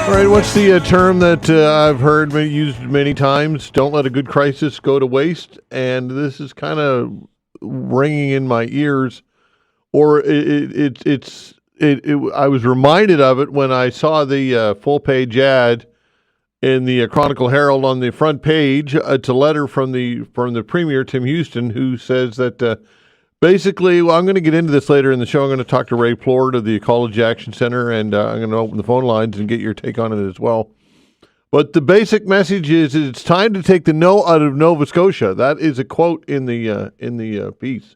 All right, what's the term that I've heard used many times? Don't let a good crisis go to waste. And this is kind of ringing in my ears, or I was reminded of it when I saw the full page ad in the Chronicle Herald on the front page. It's a letter from the Premier, Tim Houston, who says that basically, well, I'm going to get into this later in the show. I'm going to talk to Ray Plord of the Ecology Action Center, and I'm going to open the phone lines and get your take on it as well. But the basic message is it's time to take the no out of Nova Scotia. That is a quote in the piece.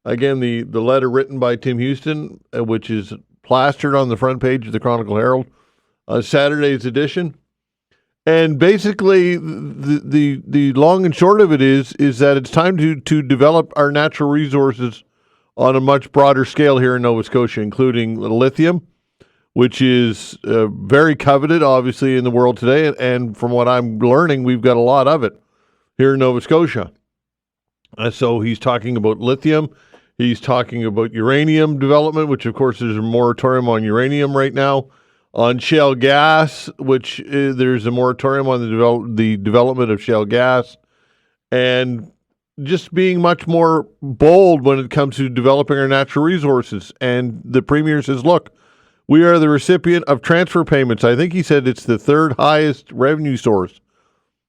Again, the letter written by Tim Houston, which is plastered on the front page of the Chronicle Herald, Saturday's edition. And basically, the long and short of it is that it's time to develop our natural resources on a much broader scale here in Nova Scotia, including lithium, which is very coveted, obviously, in the world today. And from what I'm learning, we've got a lot of it here in Nova Scotia. So he's talking about lithium. He's talking about uranium development, which, of course, there's a moratorium on uranium right now. On shale gas, which there's a moratorium on the development of shale gas. And just being much more bold when it comes to developing our natural resources. And the Premier says, look, we are the recipient of transfer payments. I think he said it's the third highest revenue source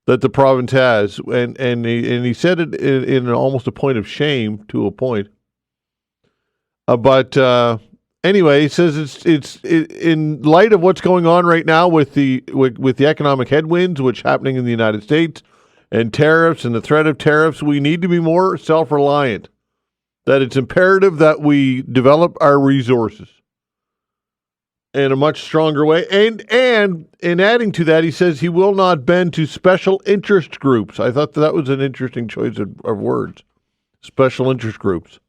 that the province has. And he said it in almost a point of shame to a point. Anyway, he says it's in light of what's going on right now with the economic headwinds, which are happening in the United States, and tariffs and the threat of tariffs, we need to be more self-reliant. That it's imperative that we develop our resources in a much stronger way. And in adding to that, he says he will not bend to special interest groups. I thought that was an interesting choice of words. Special interest groups.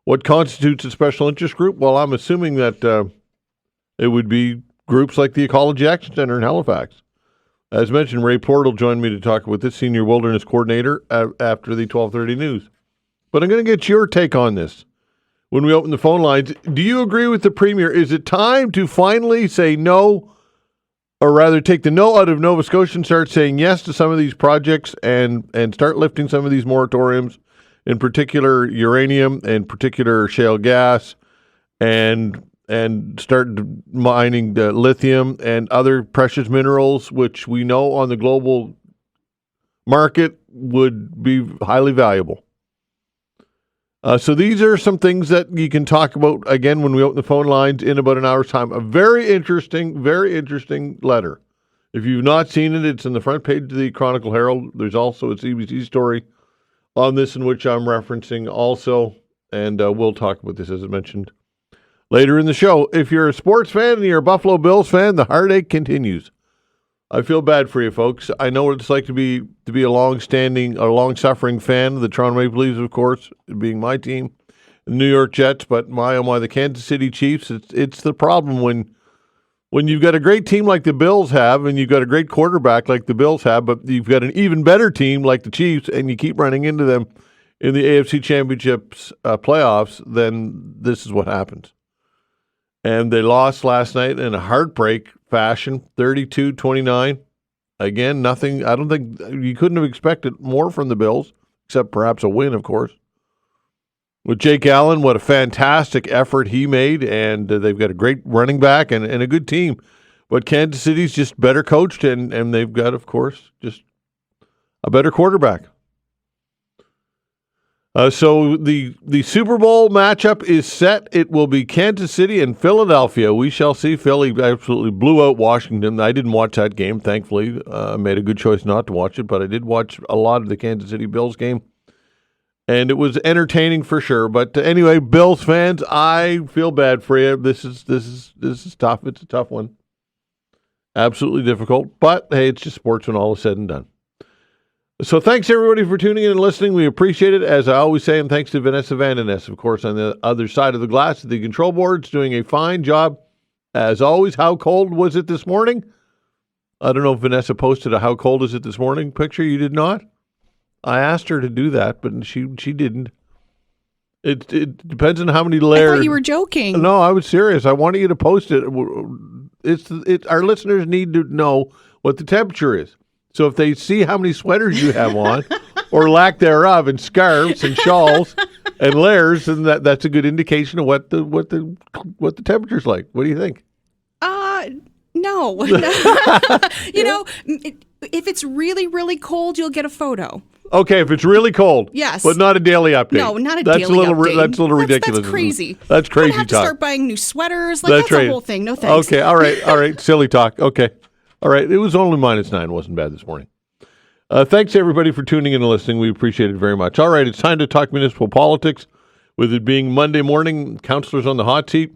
What constitutes a special interest group? Well, I'm assuming that it would be groups like the Ecology Action Center in Halifax. As mentioned, Ray Plord will join me to talk with this senior wilderness coordinator after the 12:30 news. But I'm going to get your take on this when we open the phone lines. Do you agree with the Premier? Is it time to finally say no, or rather take the no out of Nova Scotia and start saying yes to some of these projects and start lifting some of these moratoriums? In particular, uranium, and particular shale gas, and start mining the lithium and other precious minerals, which we know on the global market would be highly valuable. So these are some things that you can talk about, again, when we open the phone lines in about an hour's time. A very interesting letter. If you've not seen it, it's in the front page of the Chronicle Herald. There's also a CBC story on this, in which I'm referencing also, and we'll talk about this, as I mentioned, later in the show. If you're a sports fan and you're a Buffalo Bills fan, the heartache continues. I feel bad for you, folks. I know what it's like to be a long-suffering fan of the Toronto Maple Leafs, of course, being my team, the New York Jets, but the Kansas City Chiefs. It's the problem when you've got a great team like the Bills have, and you've got a great quarterback like the Bills have, but you've got an even better team like the Chiefs, and you keep running into them in the AFC Championships playoffs, then this is what happens. And they lost last night in a heartbreak fashion, 32-29. Again, nothing. I don't think you couldn't have expected more from the Bills, except perhaps a win, of course. With Jake Allen, what a fantastic effort he made, and they've got a great running back and a good team. But Kansas City's just better coached, and they've got, of course, just a better quarterback. So the Super Bowl matchup is set. It will be Kansas City and Philadelphia. We shall see. Philly absolutely blew out Washington. I didn't watch that game, thankfully. I made a good choice not to watch it, but I did watch a lot of the Kansas City Bills game. And it was entertaining for sure. But anyway, Bills fans, I feel bad for you. This is tough. It's a tough one. Absolutely difficult. But hey, it's just sports when all is said and done. So thanks everybody for tuning in and listening. We appreciate it. As I always say, and thanks to Vanessa Vandeness, of course, on the other side of the glass at the control boards, doing a fine job. As always, how cold was it this morning? I don't know if Vanessa posted a how cold is it this morning picture. You did not? I asked her to do that, but she didn't. It depends on how many layers. I thought you were joking. No, I was serious. I wanted you to post it our listeners need to know what the temperature is. So if they see how many sweaters you have on, or lack thereof, and scarves and shawls and layers, then that's a good indication of what the temperature's like. What do you think? No. If it's really, really cold, you'll get a photo. Okay, if it's really cold. Yes. But not a daily update. No, not a daily update. That's a little ridiculous. That's crazy. That's crazy talk. Have to start buying new sweaters. That's right. a whole thing. No thanks. Okay, all right. Silly talk. Okay. All right. It was only -9. Wasn't bad this morning. Thanks, everybody, for tuning in and listening. We appreciate it very much. All right, it's time to talk municipal politics. With it being Monday morning, councillors on the hot seat.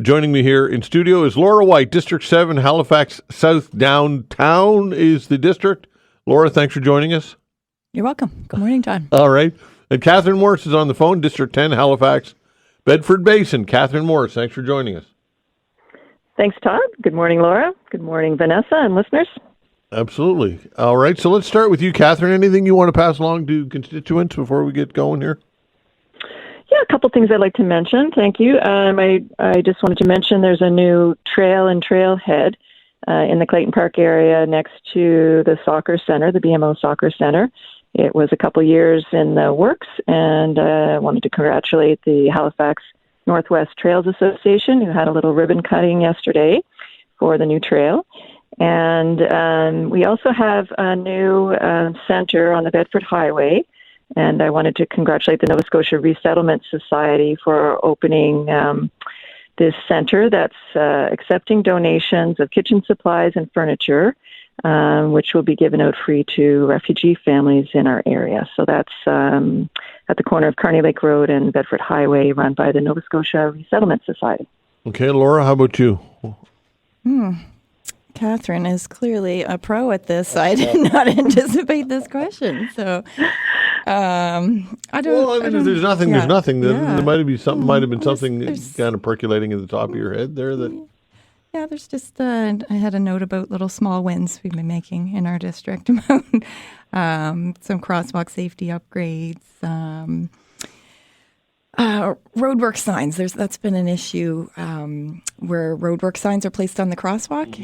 Joining me here in studio is Laura White, District 7, Halifax South Downtown is the district. Laura, thanks for joining us. You're welcome. Good morning, Todd. All right. And Catherine Morris is on the phone, District 10, Halifax, Bedford Basin. Catherine Morris, thanks for joining us. Thanks, Todd. Good morning, Laura. Good morning, Vanessa and listeners. Absolutely. All right. So let's start with you, Catherine. Anything you want to pass along to constituents before we get going here? Yeah, a couple things I'd like to mention. Thank you. I just wanted to mention there's a new trail and trailhead in the Clayton Park area next to the soccer center, the BMO Soccer Center. It was a couple years in the works, and I wanted to congratulate the Halifax Northwest Trails Association, who had a little ribbon cutting yesterday for the new trail. And we also have a new center on the Bedford Highway, and I wanted to congratulate the Nova Scotia Resettlement Society for opening this center that's accepting donations of kitchen supplies and furniture, which will be given out free to refugee families in our area. So that's at the corner of Kearney Lake Road and Bedford Highway, run by the Nova Scotia Resettlement Society. Okay, Laura, how about you? Catherine is clearly a pro at this. I did not anticipate this question. So I don't. Well, if there's nothing, there's nothing. There might have been something. Might have been something there's kind of percolating at the top of your head there. That. Yeah, there's just. I had a note about little small wins we've been making in our district about some crosswalk safety upgrades. Roadwork signs. That's been an issue where roadwork signs are placed on the crosswalk.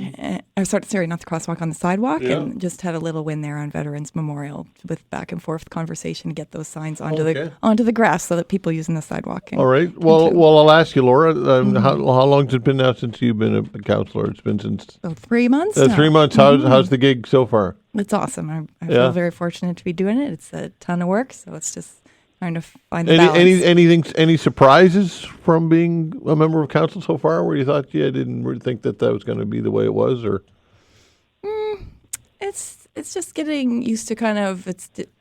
Sorry, not the crosswalk, on the sidewalk. Yeah. And just had a little win there on Veterans Memorial with back and forth conversation to get those signs onto the grass so that people using the sidewalk. All right. Well, I'll ask you, Laura. How long has it been now since you've been a councillor? It's been since 3 months. 3 months. How's the gig so far? It's awesome. I feel very fortunate to be doing it. It's a ton of work, so it's just trying to find the balance. Any surprises from being a member of council so far where you thought, I didn't really think that was going to be the way it was, or? It's just getting used to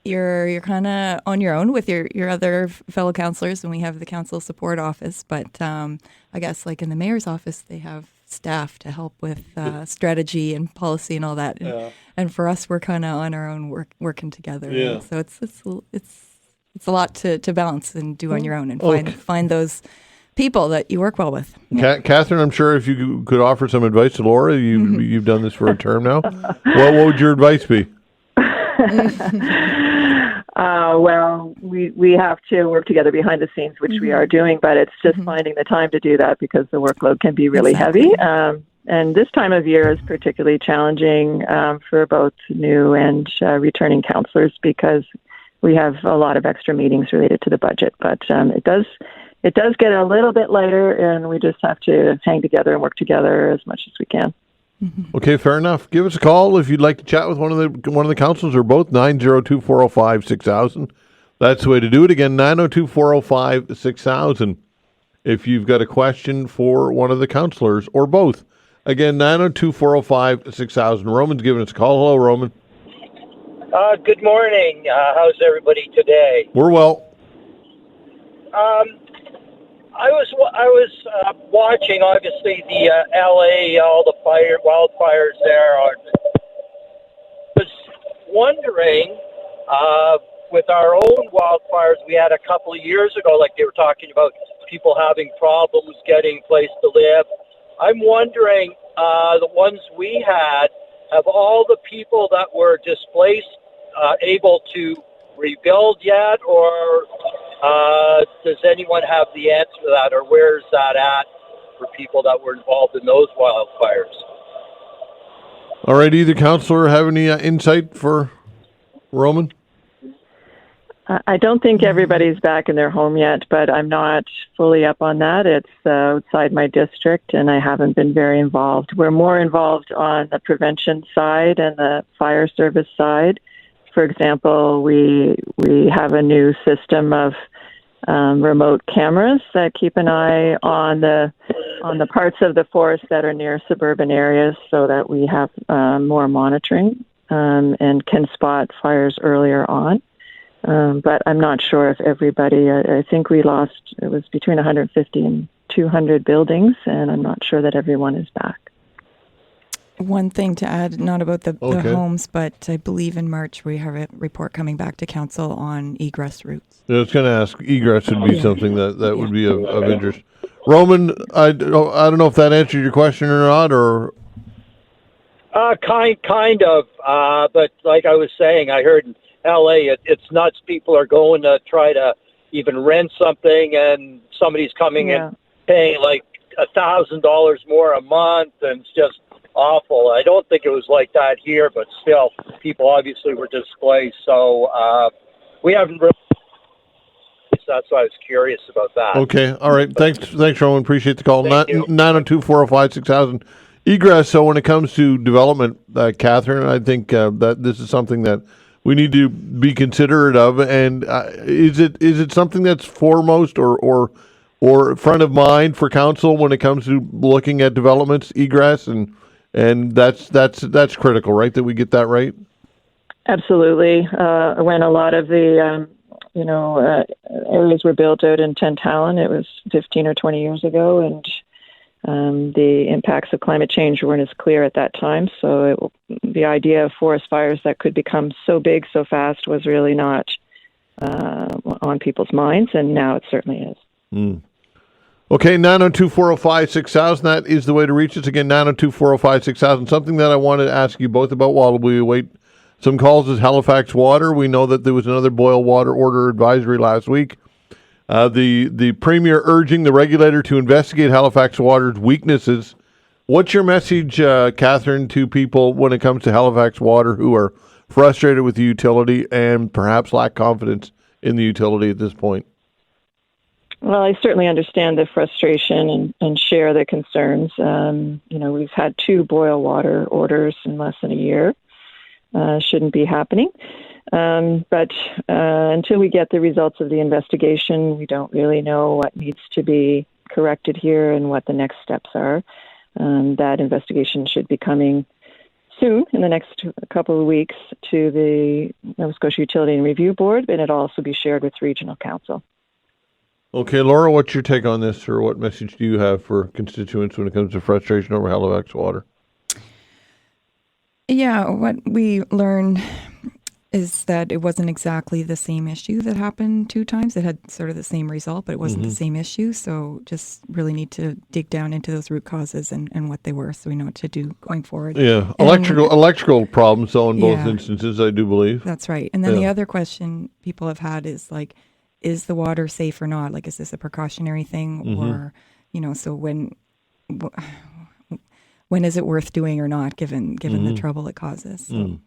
you're kind of on your own with your other fellow councillors, and we have the council support office, but I guess like in the mayor's office, they have staff to help with strategy and policy and all that. And for us, we're kind of on our own working together. Yeah. So it's a lot to balance and do on your own and find those people that you work well with. Catherine, I'm sure if you could offer some advice to Laura, you've done this for a term now. What would your advice be? Well, we have to work together behind the scenes, which we are doing, but it's just finding the time to do that because the workload can be really heavy. And this time of year is particularly challenging for both new and returning councillors because we have a lot of extra meetings related to the budget, but it does get a little bit lighter, and we just have to hang together and work together as much as we can. Okay, fair enough. Give us a call if you'd like to chat with one of the councils or both. 902-405-6000. That's the way to do it. Again, 902-405-6000. If you've got a question for one of the councillors or both. Again, 902-405-6000. Roman's giving us a call. Hello, Roman. Good morning. How's everybody today? We're well. I was watching, obviously, the LA, all the wildfires there. I was wondering, with our own wildfires we had a couple of years ago, like they were talking about people having problems getting a place to live. I'm wondering, the ones we had, have all the people that were displaced able to rebuild yet, or does anyone have the answer to that, or where is that at for people that were involved in those wildfires. All right, either counselor have any insight for Roman? I don't think everybody's back in their home yet, but I'm not fully up on that. It's outside my district, and I haven't been very involved. We're more involved on the prevention side and the fire service side. For example, we have a new system of remote cameras that keep an eye on the parts of the forest that are near suburban areas, so that we have more monitoring and can spot fires earlier on. But I'm not sure if everybody, I think we lost, it was between 150 and 200 buildings, and I'm not sure that everyone is back. One thing to add, not about the homes, but I believe in March we have a report coming back to council on egress routes. I was going to ask, egress would be something that would be of interest. Roman, I don't know if that answered your question or not, or... Kind of, but like I was saying, I heard in LA, it's nuts. People are going to try to even rent something, and somebody's coming and paying like $1,000 more a month, and it's just awful. I don't think it was like that here, but still, people obviously were displaced. So we haven't really. That's why I was curious about that. Okay, all right. Thanks, Roman. Appreciate the call. Thank you. 902-405-6000. Egress. So when it comes to development, Catherine, I think that this is something that we need to be considerate of. And is it something that's foremost or front of mind for council when it comes to looking at developments, egress, and that's critical, right? That we get that right. Absolutely. When a lot of the areas were built out in Tantallon, it was 15 or 20 years ago, and the impacts of climate change weren't as clear at that time. So the idea of forest fires that could become so big so fast was really not on people's minds, and now it certainly is. Mm. Okay, 902-405-6000. That is the way to reach us. Again, 902-405-6000. Something that I wanted to ask you both about while we wait some calls is Halifax Water. We know that there was another boil water order advisory last week. The Premier urging the regulator to investigate Halifax Water's weaknesses. What's your message, Catherine, to people when it comes to Halifax Water who are frustrated with the utility and perhaps lack confidence in the utility at this point? Well, I certainly understand the frustration and share the concerns. We've had 2 boil water orders in less than a year. Shouldn't be happening. But until we get the results of the investigation, we don't really know what needs to be corrected here and what the next steps are. That investigation should be coming soon, in the next couple of weeks, to the Nova Scotia Utility and Review Board, and it'll also be shared with Regional Council. Okay, Laura, what's your take on this, or what message do you have for constituents when it comes to frustration over Halifax Water? Yeah, what we learned is that it wasn't exactly the same issue that happened 2 times. It had sort of the same result, but it wasn't the same issue. So just really need to dig down into those root causes and what they were, so we know what to do going forward. Yeah, electrical problems, though, in both instances, I do believe. That's right. And then the other question people have had is, like, is the water safe or not? Like, is this a precautionary thing? Or, so when is it worth doing or not, given the trouble it causes? So,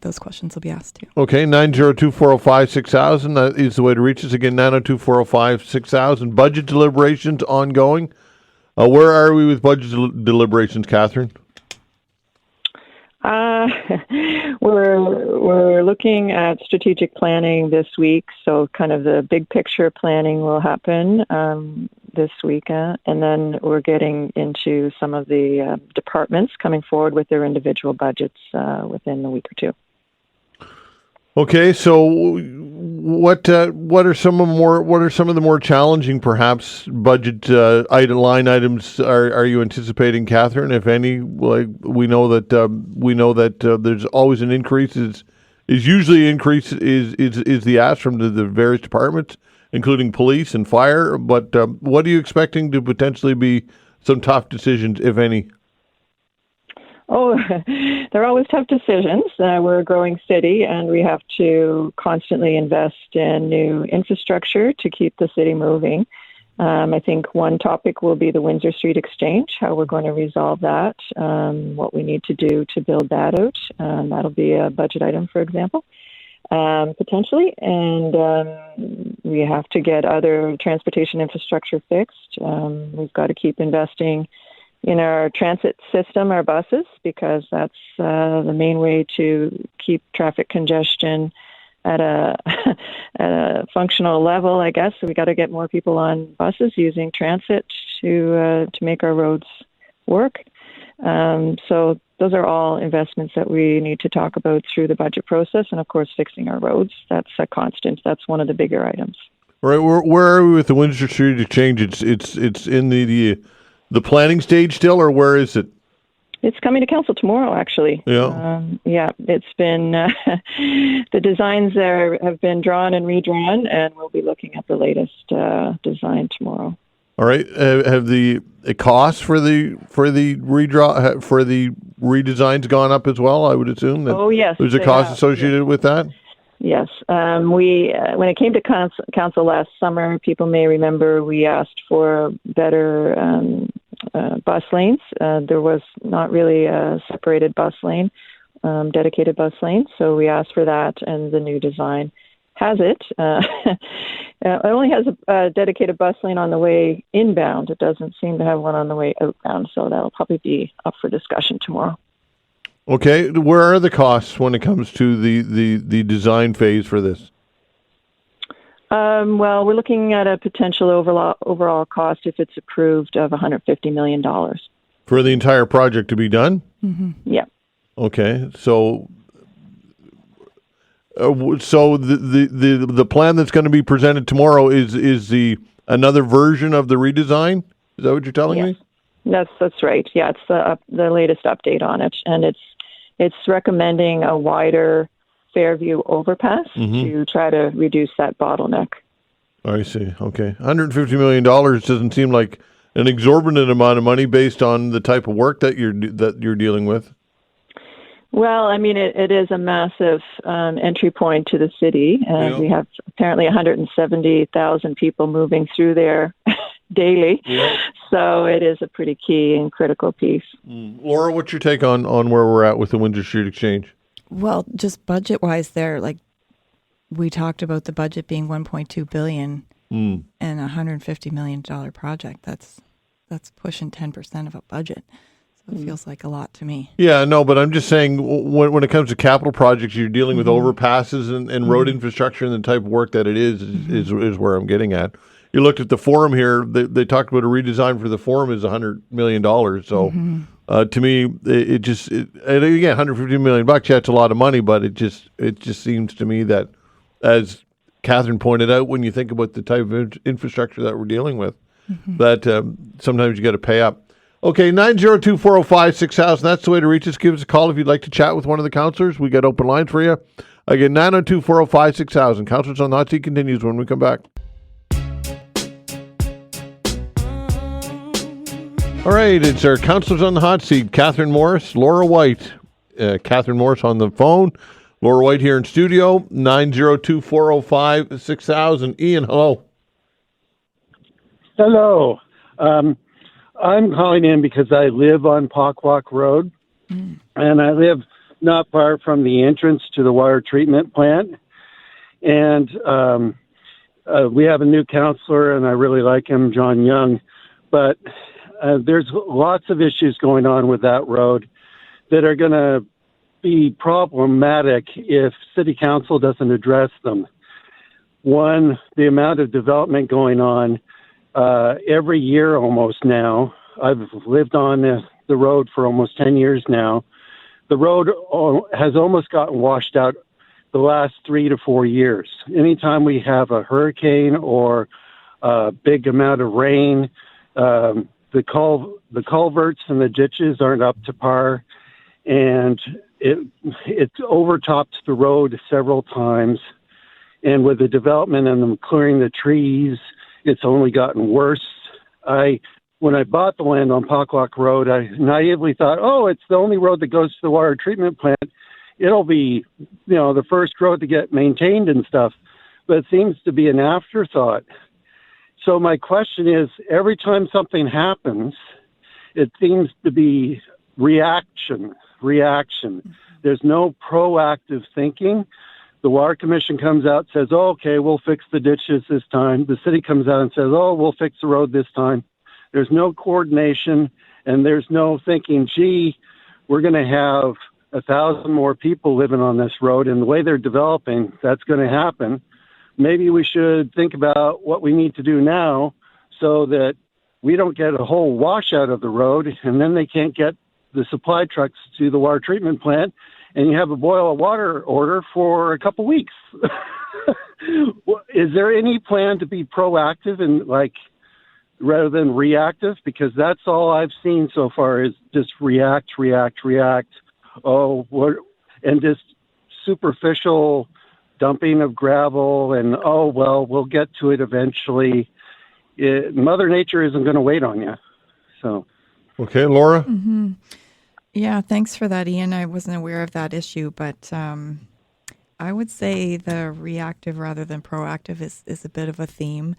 those questions will be asked too. Okay, 902-405-6000. That is the way to reach us. Again, 902-405-6000. Budget deliberations ongoing. Where are we with budget deliberations, Catherine? We're looking at strategic planning this week, so kind of the big picture planning will happen this week, and then we're getting into some of the departments coming forward with their individual budgets within a week or 2. Okay, so what are some of the more challenging, perhaps, budget line items are you anticipating, Catherine, if any? Like we know that there's always an increase. Is usually increase is the ask from the various departments, including police and fire. But what are you expecting to potentially be some tough decisions, if any? Oh, they're always tough decisions. We're a growing city, and we have to constantly invest in new infrastructure to keep the city moving. I think one topic will be the Windsor Street Exchange, how we're going to resolve that, what we need to do to build that out. That'll be a budget item, for example, potentially. And we have to get other transportation infrastructure fixed. We've got to keep investing in our transit system, our buses, because that's the main way to keep traffic congestion at a at a functional level, I guess. So we got to get more people on buses using transit to make our roads work. So those are all investments that we need to talk about through the budget process, and of course, fixing our roads. That's a constant. That's one of the bigger items. All right, where are we with the Windsor Street Exchange? It's in the planning stage still, or where is it? It's coming to council tomorrow, actually. Yeah. It's been the designs there have been drawn and redrawn, and we'll be looking at the latest design tomorrow. All right. Have the costs for the redesigns gone up as well? I would assume that. Oh yes, there's a cost associated with that. Yes. We when it came to council last summer, people may remember we asked for better bus lanes. There was not really a separated bus lane, dedicated bus lane, so we asked for that, and the new design has it. It only has a dedicated bus lane on the way inbound. It doesn't seem to have one on the way outbound, so that'll probably be up for discussion tomorrow. Okay, where are the costs when it comes to the design phase for this? Well, we're looking at a potential overall cost, if it's approved, of $150 million. For the entire project to be done? Mm-hmm. Yeah. Okay, so the plan that's going to be presented tomorrow is the another version of the redesign? Is that what you're telling me? That's right. Yeah, it's the latest update on it, and it's recommending a wider Fairview overpass to try to reduce that bottleneck. I see. Okay, $150 million doesn't seem like an exorbitant amount of money based on the type of work that you're dealing with. Well, I mean, it is a massive entry point to the city, and we have apparently 170,000 people moving through there daily. Yeah. So it is a pretty key and critical piece. Laura, what's your take on where we're at with the Windsor Street Exchange? Well, just budget-wise there, like we talked about the budget being $1.2 billion and a $150 million project. That's pushing 10% of a budget. So it feels like a lot to me. Yeah, no, but I'm just saying when it comes to capital projects, you're dealing with overpasses and road infrastructure, and the type of work that it is where I'm getting at. You looked at the forum here, they talked about a redesign for the forum is $100 million. So to me, and again, $150 million, yeah, it's a lot of money, but it just seems to me that, as Catherine pointed out, when you think about the type of infrastructure that we're dealing with, that sometimes you got to pay up. Okay, 902-405-6000. That's the way to reach us. Give us a call if you'd like to chat with one of the counselors. We got open lines for you. Again, 902-405-6000. Counselors on the Hot Seat continues when we come back. All right, it's our counselors on the hot seat, Catherine Morris, Laura White. Catherine Morris on the phone, Laura White here in studio, 902-405-6000. Ian, hello. Hello. I'm calling in because I live on Pockwalk Road, and I live not far from the entrance to the water treatment plant. And we have a new counselor, and I really like him, John Young. But there's lots of issues going on with that road that are going to be problematic if City Council doesn't address them. One, the amount of development going on every year almost now. I've lived on the road for almost 10 years now. The road has almost gotten washed out the last 3 to 4 years. Anytime we have a hurricane or a big amount of rain, the culverts and the ditches aren't up to par, and it overtopped the road several times. And with the development and them clearing the trees, it's only gotten worse. When I bought the land on Pockwalk Road, I naively thought, it's the only road that goes to the water treatment plant. It'll be, the first road to get maintained and stuff. But it seems to be an afterthought. So my question is, every time something happens, it seems to be reaction. There's no proactive thinking. The Water Commission comes out and says, oh, okay, we'll fix the ditches this time. The city comes out and says, oh, we'll fix the road this time. There's no coordination, and there's no thinking, gee, we're going to have 1,000 more people living on this road, and the way they're developing, that's going to happen. Maybe we should think about what we need to do now so that we don't get a whole washout of the road, and then they can't get the supply trucks to the water treatment plant, and you have a boil of water order for a couple weeks. Is there any plan to be proactive and rather than reactive? Because that's all I've seen so far is just react. And just superficial dumping of gravel and, we'll get to it eventually. Mother Nature isn't going to wait on you. So. Okay, Laura? Mm-hmm. Yeah, thanks for that, Ian. I wasn't aware of that issue, but I would say the reactive rather than proactive is a bit of a theme.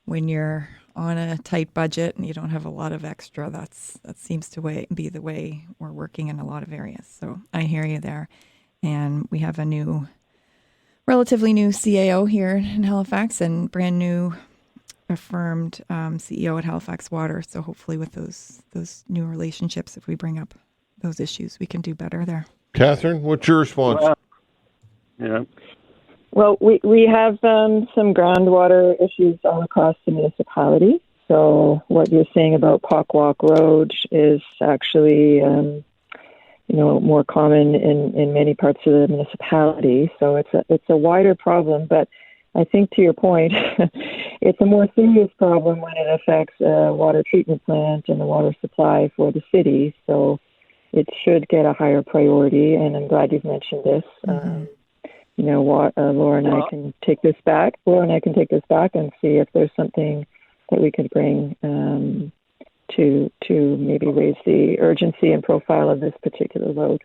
When you're on a tight budget and you don't have a lot of extra, that seems to be the way we're working in a lot of areas. So I hear you there. And we have a relatively new CAO here in Halifax and brand new affirmed CEO at Halifax Water. So hopefully with those new relationships, if we bring up those issues, we can do better there. Catherine, what's your response? Well, we have some groundwater issues all across the municipality. So what you're saying about Pockwalk Road is actually, more common in many parts of the municipality. So it's a wider problem. But I think to your point, it's a more serious problem when it affects a water treatment plant and the water supply for the city. So it should get a higher priority. And I'm glad you've mentioned this. Mm-hmm. Laura and I can take this back. And see if there's something that we could bring to maybe raise the urgency and profile of this particular road.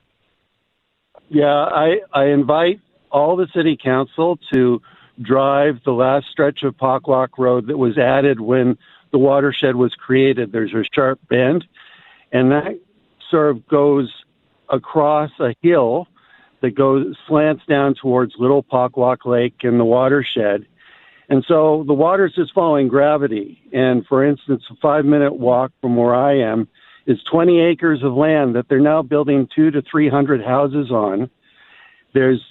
Yeah, I invite all the city council to drive the last stretch of Pockwalk Road that was added when the watershed was created. There's a sharp bend, and that sort of goes across a hill that slants down towards Little Pockwalk Lake and the watershed. And so the water's just following gravity. And for instance, a 5-minute walk from where I am is 20 acres of land that they're now building 200 to 300 houses on. There's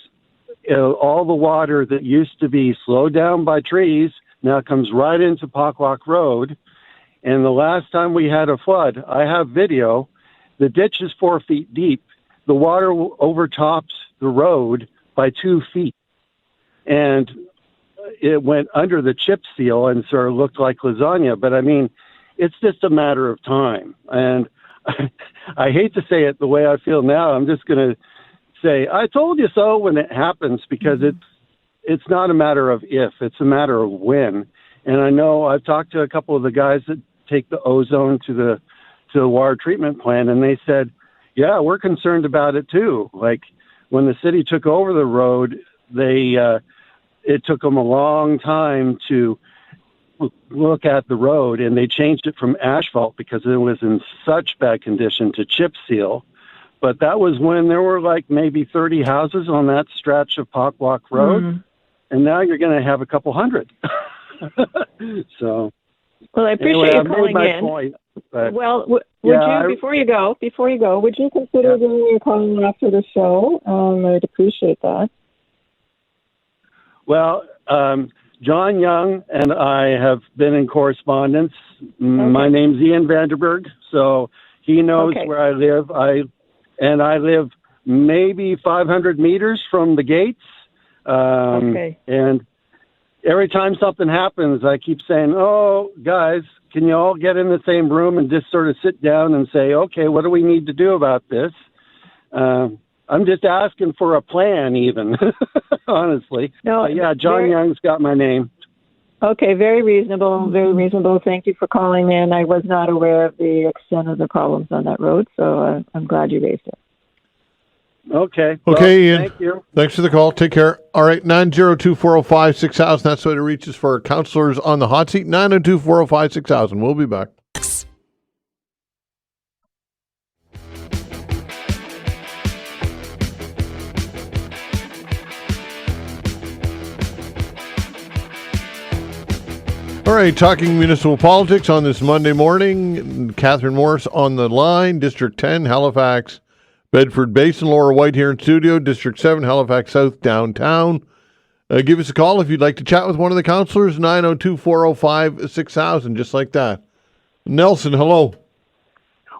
all the water that used to be slowed down by trees now comes right into Pockwalk Road. And the last time we had a flood, I have video, the ditch is 4 feet deep. The water overtops the road by 2 feet. And it went under the chip seal and sort of looked like lasagna. But I mean, it's just a matter of time. And I hate to say it the way I feel now. I'm just going to say, I told you so when it happens, because it's not a matter of if, it's a matter of when. And I know I've talked to a couple of the guys that take the ozone to the water treatment plant, and they said, yeah, we're concerned about it too. Like when the city took over the road, it took them a long time to look at the road, and they changed it from asphalt because it was in such bad condition to chip seal. But that was when there were like maybe 30 houses on that stretch of Pockwalk Road, and now you're going to have a couple hundred. So, well, I appreciate you calling my in. Point, but, well, would you before you go, would you consider giving me a call after the show? I'd appreciate that. Well, John Young and I have been in correspondence. Okay. My name's Ian Vanderberg, so he knows where I live. I live maybe 500 meters from the gates. And every time something happens, I keep saying, oh, guys, can you all get in the same room and just sort of sit down and say, okay, what do we need to do about this? I'm just asking for a plan even, honestly. No, John Young's got my name. Okay, very reasonable, very reasonable. Thank you for calling in. I was not aware of the extent of the problems on that road, so I'm glad you raised it. Okay. Okay, Ian. Thank you. Thanks for the call. Take care. All right, 902-405-6000. That's the way to reach us for counselors on the hot seat. 902-405-6000. We'll be back. All right, talking municipal politics on this Monday morning. Catherine Morris on the line, District 10, Halifax, Bedford Basin, Laura White here in studio, District 7, Halifax South, downtown. Give us a call if you'd like to chat with one of the counselors, 902-405-6000, just like that. Nelson, hello.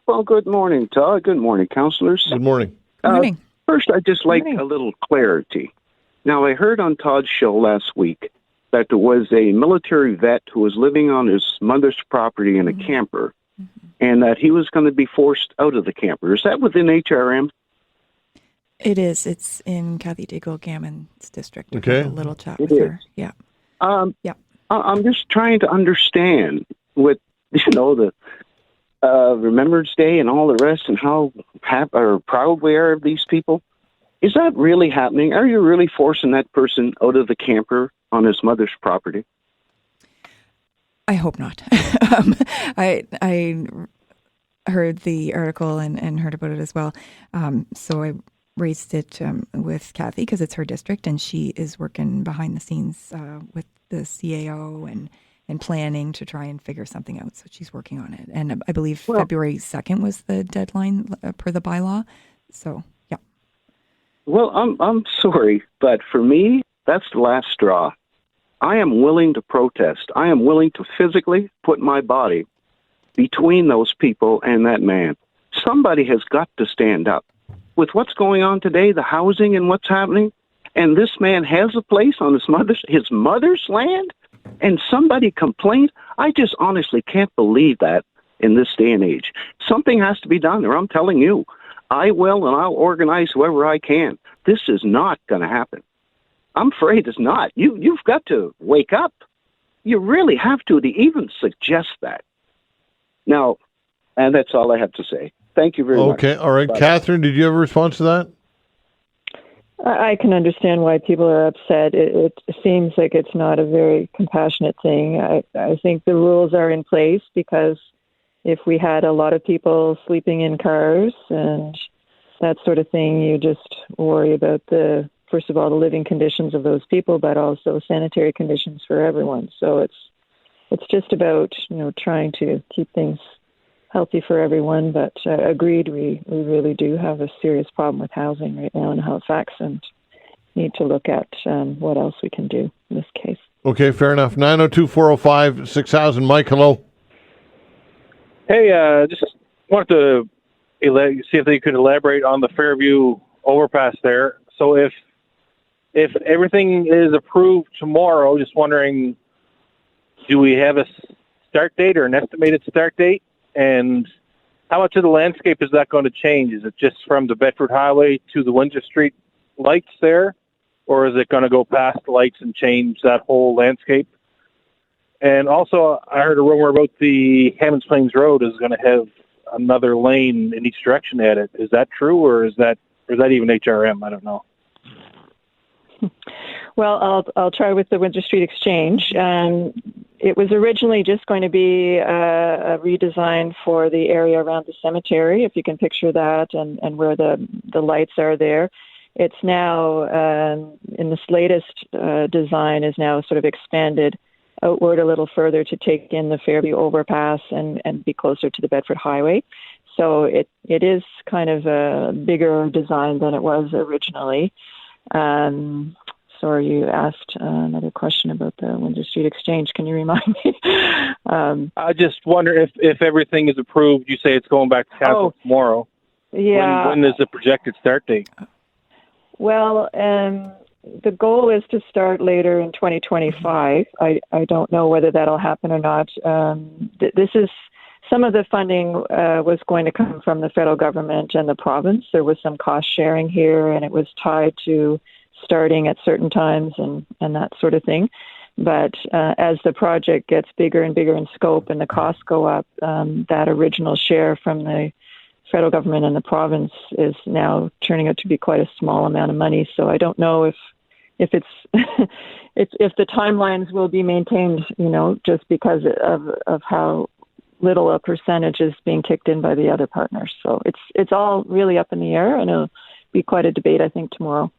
Well, good morning, Todd. Good morning, counselors. Good morning. Good morning. First, I'd just like a little clarity. Now, I heard on Todd's show last week that there was a military vet who was living on his mother's property in a camper, and that he was going to be forced out of the camper. Is that within HRM? It is. It's in Kathy Diggle-Gammon's district. Okay. A little chat It with her. is. Yeah. Yeah. I'm just trying to understand with, the Remembrance Day and all the rest and how proud we are of these people. Is that really happening? Are you really forcing that person out of the camper on his mother's property? I hope not. I heard the article and heard about it as well. So I raised it with Kathy because it's her district and she is working behind the scenes with the CAO and planning to try and figure something out. So she's working on it. And I believe February 2nd was the deadline per the bylaw. So, yeah. Well, I'm sorry, but for me, that's the last straw. I am willing to protest. I am willing to physically put my body between those people and that man. Somebody has got to stand up. With what's going on today, the housing and what's happening, and this man has a place on his mother's land, and somebody complained. I just honestly can't believe that in this day and age. Something has to be done there. I'm telling you. I will, and I'll organize whoever I can. This is not going to happen. I'm afraid it's not. You've got to wake up. You really have to even suggest that. Now, and that's all I have to say. Thank you very much. Okay, all right. Bye. Catherine, did you have a response to that? I can understand why people are upset. It seems like it's not a very compassionate thing. I think the rules are in place because if we had a lot of people sleeping in cars and that sort of thing, you just worry about first of all, the living conditions of those people, but also sanitary conditions for everyone. So it's just about, trying to keep things healthy for everyone. But agreed, we really do have a serious problem with housing right now in Halifax and need to look at what else we can do in this case. Okay, fair enough. 902-405-6000. Mike, hello. Hey, just wanted to see if they could elaborate on the Fairview overpass there. So if everything is approved tomorrow, just wondering, do we have a start date or an estimated start date? And how much of the landscape is that going to change? Is it just from the Bedford Highway to the Windsor Street lights there? Or is it going to go past the lights and change that whole landscape? And also, I heard a rumor about the Hammonds Plains Road is going to have another lane in each direction at it. Is that true, or is that even HRM? I don't know. Well, I'll try with the Windsor Street Exchange. It was originally just going to be a redesign for the area around the cemetery, if you can picture that, and where the lights are there. It's now, in this latest design, is now sort of expanded outward a little further to take in the Fairview overpass and be closer to the Bedford Highway. So it is kind of a bigger design than it was originally. Sorry, you asked another question about the Windsor Street Exchange. Can you remind me? I just wonder if everything is approved. You say it's going back to council tomorrow. Yeah. When is the projected start date? Well, the goal is to start later in 2025. I don't know whether that'll happen or not. This is some of the funding was going to come from the federal government and the province. There was some cost sharing here, and it was tied to starting at certain times and that sort of thing. But as the project gets bigger and bigger in scope and the costs go up, that original share from federal government and the province is now turning out to be quite a small amount of money. So I don't know if it's if the timelines will be maintained, just because of how little a percentage is being kicked in by the other partners. So it's all really up in the air, and it'll be quite a debate, I think, tomorrow.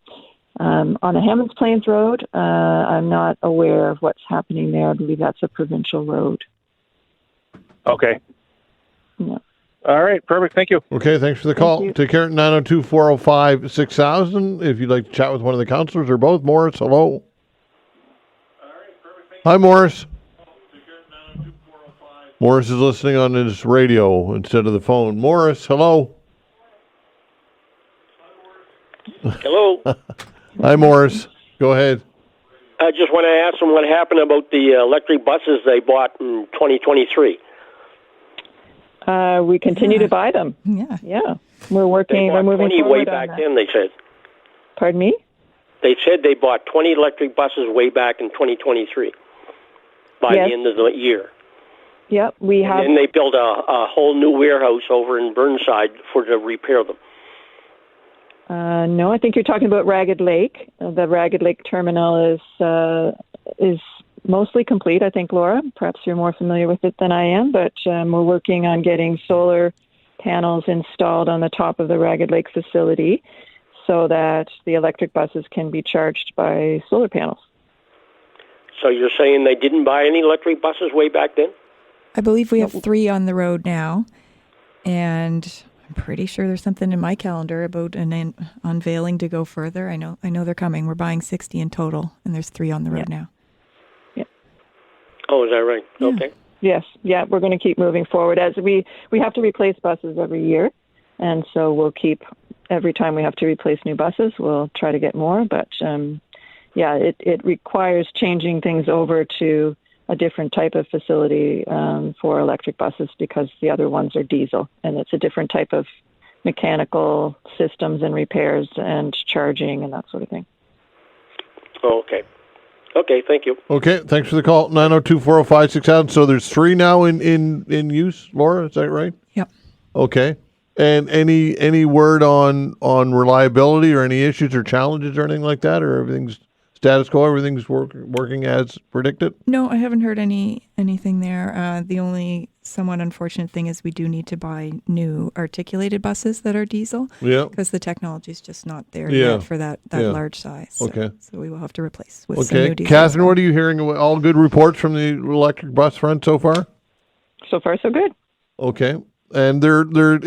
On the Hammonds Plains Road, I'm not aware of what's happening there. I believe that's a provincial road. Okay. Yeah. All right. Perfect. Thank you. Okay, thanks for the call. you. Take care. 902-405-6000. If you'd like to chat with one of the counselors or both. Morris, hello. Hi, Morris. Morris is listening on his radio instead of the phone. Morris, hello. Hello. Hi, Morris. Go ahead. I just want to ask them what happened about the electric buses they bought in 2023. We continue to buy them. Yeah. Yeah. We're working. They We're bought moving 20 way forward back on that. then, they said. Pardon me? They said they bought 20 electric buses way back in 2023 by Yes. the end of the year. Yep. We have. And then they built a whole new warehouse over in Burnside to repair them. No, I think you're talking about Ragged Lake. The Ragged Lake terminal is mostly complete. I think, Laura, perhaps you're more familiar with it than I am, but we're working on getting solar panels installed on the top of the Ragged Lake facility so that the electric buses can be charged by solar panels. So you're saying they didn't buy any electric buses way back then? I believe we have 3 on the road now, and I'm pretty sure there's something in my calendar about an unveiling to go further. I know they're coming. We're buying 60 in total, and there's 3 on the road now. Yeah. Oh, is that right? Yeah. Okay. Yes. Yeah, we're going to keep moving forward as we have to replace buses every year, and so we'll keep every time we have to replace new buses, we'll try to get more. But it requires changing things over to a different type of facility for electric buses because the other ones are diesel, and it's a different type of mechanical systems and repairs and charging and that sort of thing. Oh, okay. Okay, thank you. Okay, thanks for the call. 902-405-6000. So there's 3 now in use, Laura, is that right? Yep. Okay. And any word on reliability or any issues or challenges or anything like that, or everything's status quo, everything's working as predicted? No, I haven't heard anything there. The only somewhat unfortunate thing is we do need to buy new articulated buses that are diesel. Yeah. Because the technology is just not there Yeah. yet for that Yeah. large size. So, Okay. So we will have to replace with some Okay. new diesel. Catherine, what are you hearing? All good reports from the electric bus front so far? So far, so good. Okay. And they're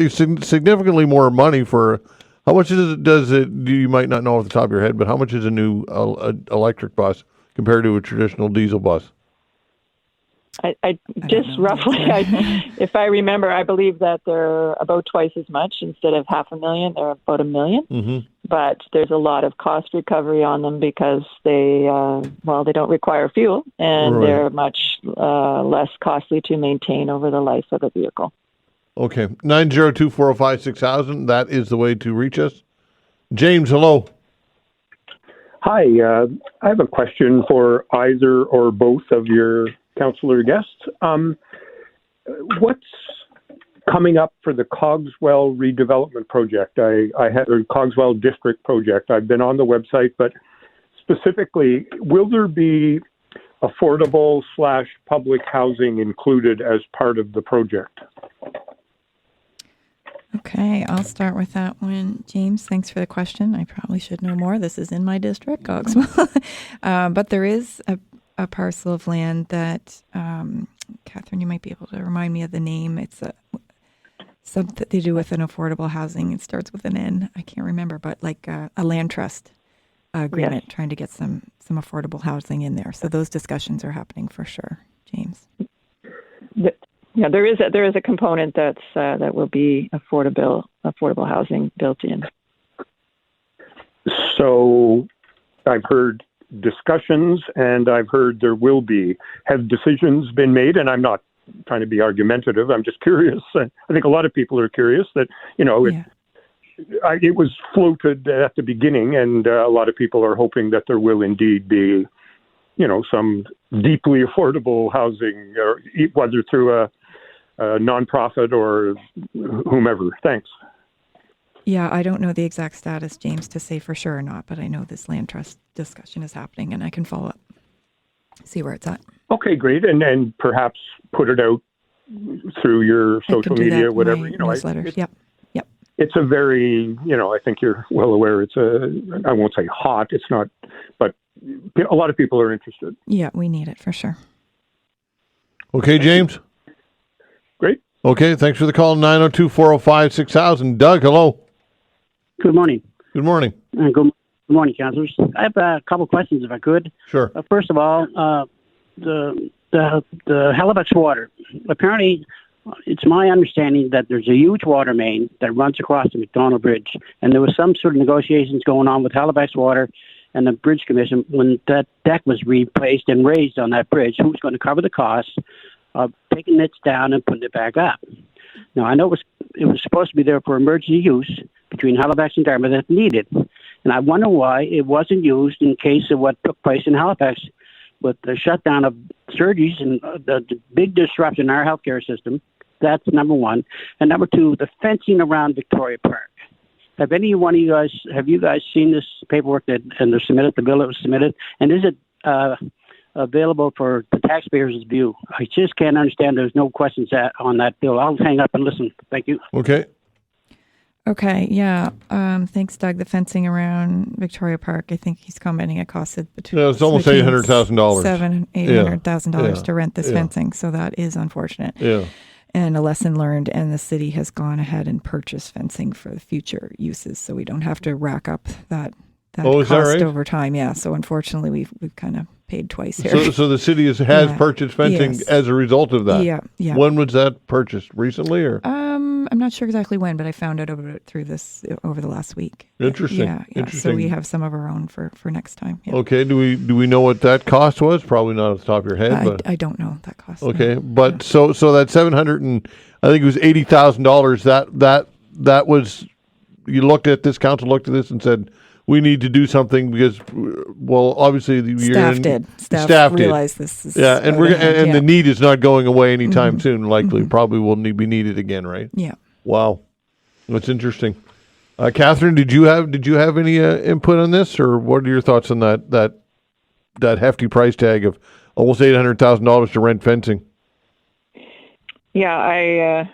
significantly more money for. How much does it? You might not know off the top of your head, but how much is a new electric bus compared to a traditional diesel bus? I just roughly, if I remember, I believe that they're about twice as much. Instead of $500,000, they're about $1 million. Mm-hmm. But there's a lot of cost recovery on them because they don't require fuel, and Right. they're much less costly to maintain over the life of the vehicle. Okay. 902-405-6000. That is the way to reach us. James, hello. Hi. I have a question for either or both of your counselor guests. What's coming up for the Cogswell redevelopment project? I had a Cogswell district project. I've been on the website, but specifically, will there be affordable / public housing included as part of the project? Okay, I'll start with that one. James, thanks for the question. I probably should know more. This is in my district, Cogswell. But there is a parcel of land that, Catherine, you might be able to remind me of the name. It's something they do with an affordable housing. It starts with an N. I can't remember, but like a land trust agreement, Yes. trying to get some affordable housing in there. So those discussions are happening for sure, James. Yeah, there is a component that will be affordable housing built in. So I've heard discussions and I've heard there will be. Have decisions been made? And I'm not trying to be argumentative. I'm just curious. I think a lot of people are curious that, it was floated at the beginning, and a lot of people are hoping that there will indeed be, some deeply affordable housing, or whether through nonprofit or whomever? Thanks. Yeah, I don't know the exact status, James, to say for sure or not, but I know this land trust discussion is happening, and I can follow up, see where it's at. Okay, great, and perhaps put it out through your social media, whatever. Newsletters. Yep. It's a very, I think you're well aware. I won't say hot. It's not, but a lot of people are interested. Yeah, we need it for sure. Okay, James. Great. Okay, thanks for the call. 902-405-6000. Doug, hello. Good morning. Good morning. Good morning, councillors. I have a couple questions, if I could. Sure. First of all, the Halifax water. Apparently, it's my understanding that there's a huge water main that runs across the McDonald Bridge, and there was some sort of negotiations going on with Halifax Water and the Bridge Commission when that deck was replaced and raised on that bridge. Who's going to cover the cost of taking it down and putting it back up? Now, I know it was supposed to be there for emergency use between Halifax and Dartmouth if needed, and I wonder why it wasn't used in case of what took place in Halifax with the shutdown of surgeries and the big disruption in our healthcare system. That's number one. And number two, the fencing around Victoria Park. Have you guys seen this paperwork and the bill that was submitted? And is it available for the taxpayers' view? I just can't understand. There's no questions on that bill. I'll hang up and listen. Thank you. Okay, yeah. Thanks, Doug. The fencing around Victoria Park, I think he's commenting it costed between it's almost $800,000. $800,000 to rent this fencing, so that is unfortunate. Yeah. And a lesson learned, and the city has gone ahead and purchased fencing for the future uses, so we don't have to rack up that cost right? over time. Yeah, so unfortunately, we've kind of paid twice here. So the city has purchased fencing as a result of that. Yeah. When was that purchased? Recently, or? I'm not sure exactly when, but I found out about it through this over the last week. Interesting. Yeah. Interesting. So we have some of our own for next time. Yeah. Okay. Do we know what that cost was? Probably not off the top of your head. But I don't know that cost. Okay, no. But so that $700 and I think it was $80,000. That was this council looked at this and said, we need to do something because, well, obviously staff realized this is and the need is not going away anytime soon. Likely, probably will be needed again, right? Yeah. Wow, that's interesting. Catherine, did you have any input on this, or what are your thoughts on that hefty price tag of almost $800,000 to rent fencing? Yeah,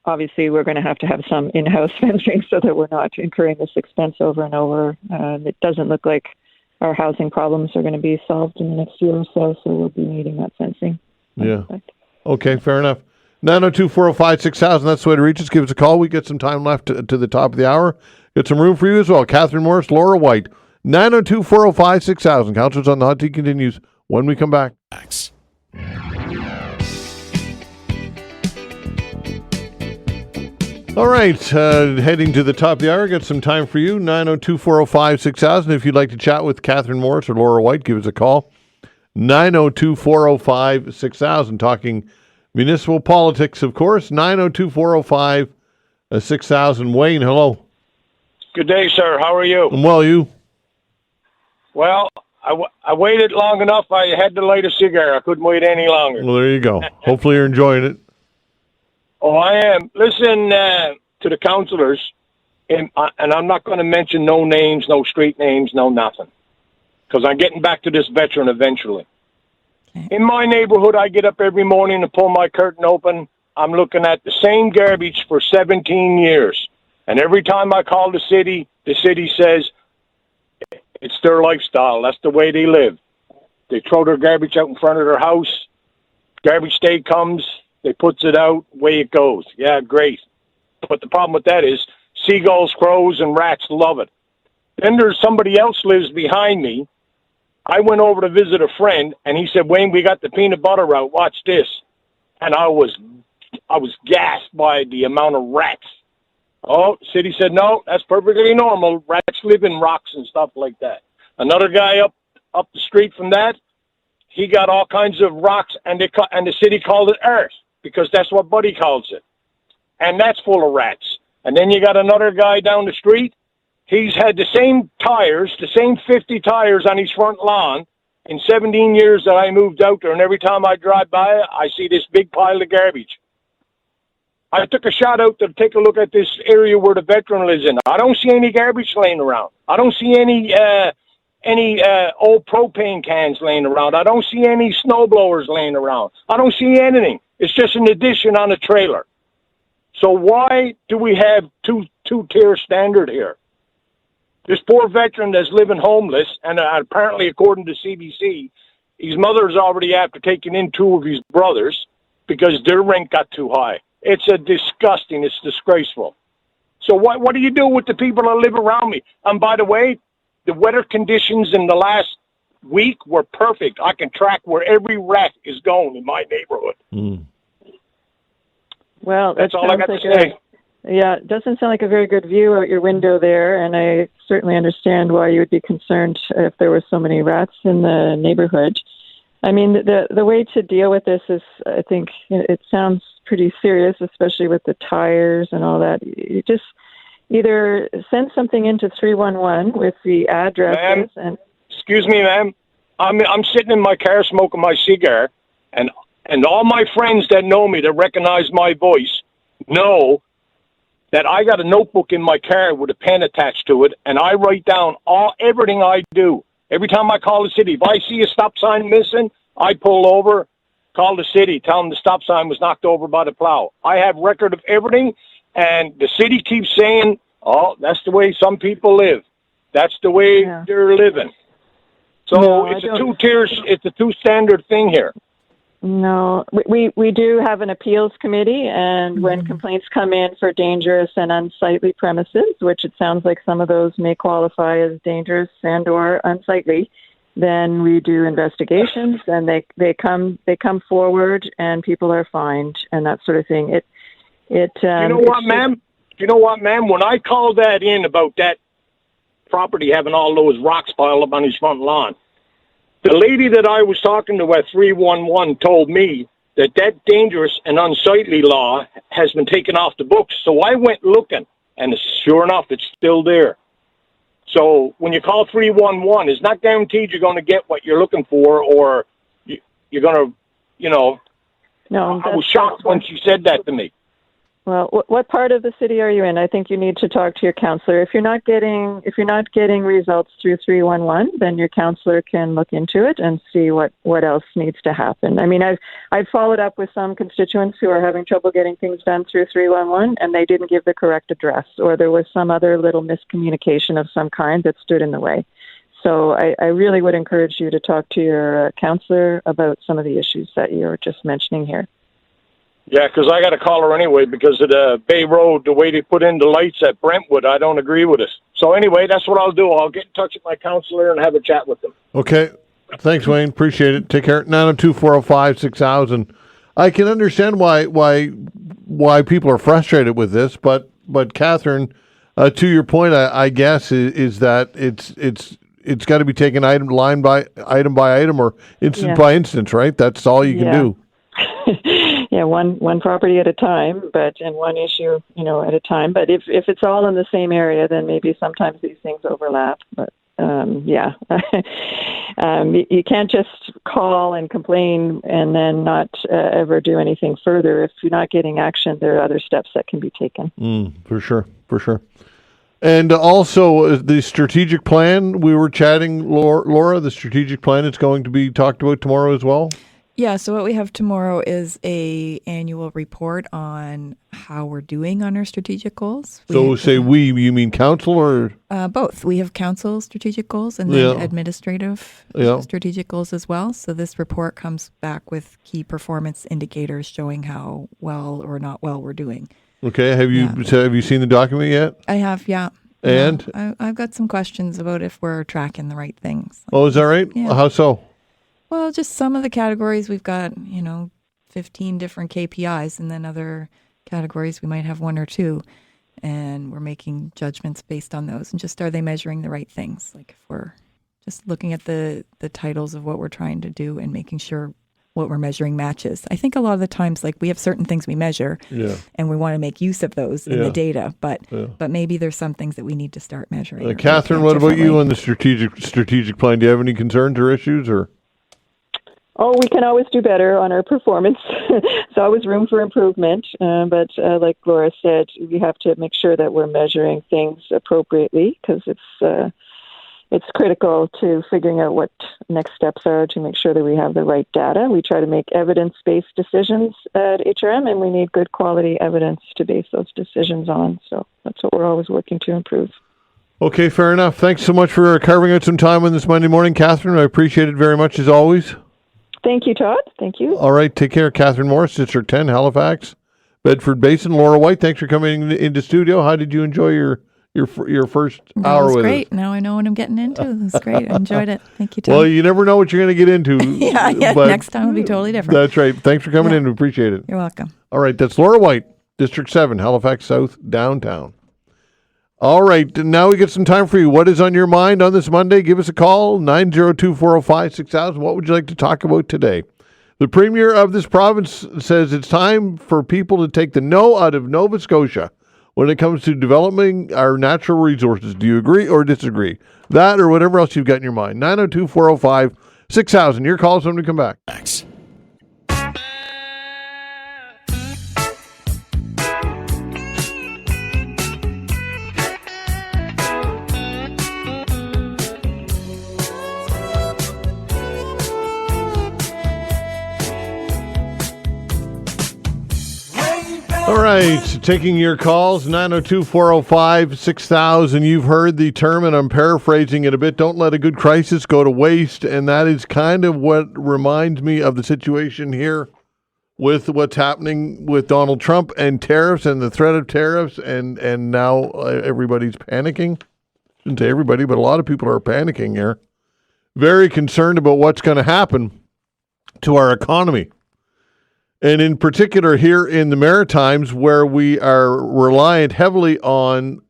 obviously, we're going to have some in-house fencing so that we're not incurring this expense over and over. It doesn't look like our housing problems are going to be solved in the next year or so we'll be needing that fencing. Yeah. Okay, fair enough. 902-405-6000, that's the way to reach us. Give us a call. We get some time left to the top of the hour. Got some room for you as well. Catherine Morris, Laura White, 902-405-6000. Councilors on the Hot Seat continues when we come back. All right, heading to the top of the hour, got some time for you, 902-405-6000. If you'd like to chat with Catherine Morris or Laura White, give us a call, 902-405-6000. Talking municipal politics, of course, 902-405-6000. Wayne, hello. Good day, sir. How are you? I'm well, you? Well, I waited long enough. I had to light a cigar. I couldn't wait any longer. Well, there you go. Hopefully you're enjoying it. Oh, I am. Listen to the councillors, and I'm not going to mention no names, no street names, no nothing, because I'm getting back to this veteran eventually. In my neighborhood, I get up every morning and pull my curtain open. I'm looking at the same garbage for 17 years. And every time I call the city says it's their lifestyle. That's the way they live. They throw their garbage out in front of their house. Garbage day comes. They puts it out, way it goes. Yeah, great. But the problem with that is seagulls, crows, and rats love it. Then there's somebody else lives behind me. I went over to visit a friend, and he said, Wayne, we got the peanut butter out. Watch this. And I was gassed by the amount of rats. Oh, city said, no, that's perfectly normal. Rats live in rocks and stuff like that. Another guy up the street from that, he got all kinds of rocks, and the city called it earth, because that's what Buddy calls it. And that's full of rats. And then you got another guy down the street. He's had the same 50 tires on his front lawn in 17 years that I moved out there. And every time I drive by, I see this big pile of garbage. I took a shot out to take a look at this area where the veteran lives in. I don't see any garbage laying around. I don't see any old propane cans laying around. I don't see any snowblowers laying around. I don't see anything. It's just an addition on a trailer. So why do we have two-tier standard here? This poor veteran that's living homeless, and apparently according to CBC, his mother's already after taking in 2 of his brothers because their rent got too high. It's it's disgraceful. So what do you do with the people that live around me? And by the way, the weather conditions in the last week were perfect. I can track where every rat is going in my neighborhood. Mm. Well, that's all I got to say. Yeah, it doesn't sound like a very good view out your window there, and I certainly understand why you would be concerned if there were so many rats in the neighborhood. I mean, the way to deal with this is, I think, it sounds pretty serious, especially with the tires and all that. You just either send something into 311 with the addresses. Ma'am, excuse me, ma'am. I'm sitting in my car smoking my cigar, and all my friends that know me, that recognize my voice, know that I got a notebook in my car with a pen attached to it, and I write down everything I do. Every time I call the city, if I see a stop sign missing, I pull over, call the city, tell them the stop sign was knocked over by the plow. I have record of everything, and the city keeps saying, oh, that's the way some people live. That's the way they're living. So it's a two-standard thing here. No, we do have an appeals committee, and when complaints come in for dangerous and unsightly premises, which it sounds like some of those may qualify as dangerous and or unsightly, then we do investigations, and they come forward, and people are fined and that sort of thing. You know what, ma'am? When I called that in about that property having all those rocks piled up on his front lawn, the lady that I was talking to at 311 told me that dangerous and unsightly law has been taken off the books. So I went looking, and sure enough, it's still there. So when you call 311, it's not guaranteed you're going to get what you're looking for, or you're going to, No, I was shocked when she said that to me. Well, what part of the city are you in? I think you need to talk to your counselor. If you're not getting results through 311, then your counselor can look into it and see what else needs to happen. I mean, I've followed up with some constituents who are having trouble getting things done through 311, and they didn't give the correct address, or there was some other little miscommunication of some kind that stood in the way. So I really would encourage you to talk to your counselor about some of the issues that you're just mentioning here. Yeah, because I got to call her anyway because of the Bay Road, the way they put in the lights at Brentwood. I don't agree with this. So anyway, that's what I'll do. I'll get in touch with my counselor and have a chat with them. Okay. Thanks, Wayne. Appreciate it. Take care. 902-405-6000. I can understand why people are frustrated with this, but Catherine, to your point, I guess is that it's got to be taken item by item or instance by instance, right? That's all you can do. Yeah, one property at a time, and one issue, at a time. But if it's all in the same area, then maybe sometimes these things overlap. But you can't just call and complain and then not ever do anything further. If you're not getting action, there are other steps that can be taken. For sure. And also the strategic plan, we were chatting, Laura, the strategic plan is going to be talked about tomorrow as well? Yeah, so what we have tomorrow is a annual report on how we're doing on our strategic goals. You mean council or? Both. We have council strategic goals and then administrative strategic goals as well. So this report comes back with key performance indicators showing how well or not well we're doing. Okay. Have you seen the document yet? I have, yeah. And? I've got some questions about if we're tracking the right things. Oh, is that right? Yeah. How so? Well, just some of the categories we've got, 15 different KPIs, and then other categories we might have 1 or 2, and we're making judgments based on those. And just, are they measuring the right things? Like if we're just looking at the titles of what we're trying to do and making sure what we're measuring matches. I think a lot of the times, like we have certain things we measure, and we want to make use of those in the data, but maybe there's some things that we need to start measuring. Catherine, what about you on the strategic plan? Do you have any concerns or issues or? Oh, we can always do better on our performance. There's always room for improvement. But like Laura said, we have to make sure that we're measuring things appropriately because it's critical to figuring out what next steps are to make sure that we have the right data. We try to make evidence-based decisions at HRM, and we need good quality evidence to base those decisions on. So that's what we're always working to improve. Okay, fair enough. Thanks so much for carving out some time on this Monday morning, Catherine. I appreciate it very much as always. Thank you, Todd. Thank you. All right, take care. Catherine Morris, District 10, Halifax, Bedford Basin. Laura White, thanks for coming into studio. How did you enjoy your first hour with us? That was great. Now I know what I'm getting into. That's great. I enjoyed it. Thank you, Tom. Well, you never know what you're going to get into. yeah. Next time will be totally different. That's right. Thanks for coming in. We appreciate it. You're welcome. All right, that's Laura White, District 7, Halifax South, downtown. All right, now we get some time for you. What is on your mind on this Monday? Give us a call, 902-405-6000. What would you like to talk about today? The Premier of this province says it's time for people to take the no out of Nova Scotia when it comes to developing our natural resources. Do you agree or disagree? That or whatever else you've got in your mind. 902-405-6000. Your call is when we come back. Thanks. All right, taking your calls, 902-405-6000. You've heard the term, and I'm paraphrasing it a bit. Don't let a good crisis go to waste, and that is kind of what reminds me of the situation here with what's happening with Donald Trump and tariffs and the threat of tariffs, and now everybody's panicking. I shouldn't say everybody, but a lot of people are panicking here. Very concerned about what's going to happen to our economy. And in particular here in the Maritimes, where we are reliant heavily on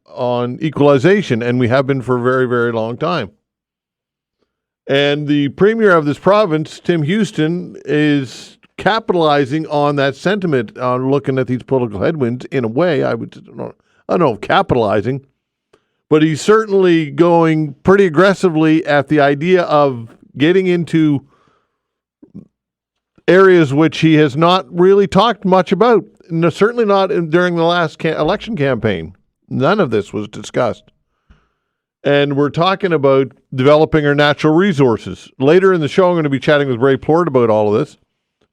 equalization, and we have been for a very, very long time. And the Premier of this province, Tim Houston, is capitalizing on that sentiment on looking at these political headwinds in a way. I don't know if capitalizing, but he's certainly going pretty aggressively at the idea of getting into areas which he has not really talked much about. No, certainly not during the last election campaign. None of this was discussed. And we're talking about developing our natural resources. Later in the show, I'm going to be chatting with Ray Plort about all of this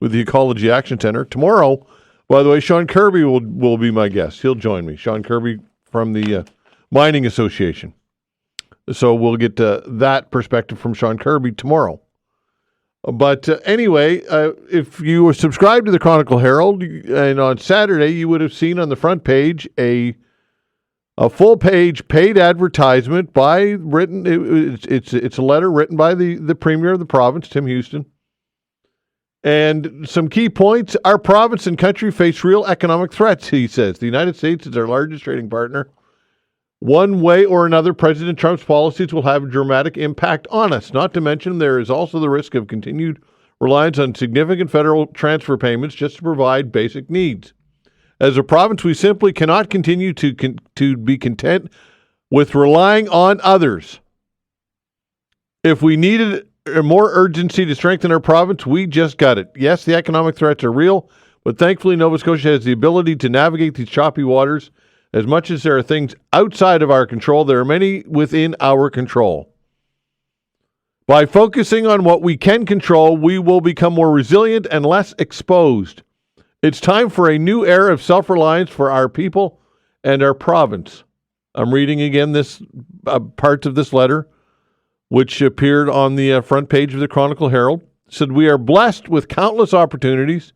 with the Ecology Action Center. Tomorrow, by the way, Sean Kirby will be my guest. He'll join me. Sean Kirby from the Mining Association. So we'll get that perspective from Sean Kirby tomorrow. But anyway, if you were subscribed to the Chronicle Herald, and on Saturday you would have seen on the front page a full-page paid advertisement it's a letter written by the Premier of the province, Tim Houston. And some key points: our province and country face real economic threats, he says. The United States is our largest trading partner. One way or another, President Trump's policies will have a dramatic impact on us. Not to mention, there is also the risk of continued reliance on significant federal transfer payments just to provide basic needs. As a province, we simply cannot continue to be content with relying on others. If we needed more urgency to strengthen our province, we just got it. Yes, the economic threats are real, but thankfully Nova Scotia has the ability to navigate these choppy waters. As much as there are things outside of our control, there are many within our control. By focusing on what we can control, we will become more resilient and less exposed. It's time for a new era of self-reliance for our people and our province. I'm reading again this parts of this letter, which appeared on the front page of the Chronicle Herald. It said, we are blessed with countless opportunities.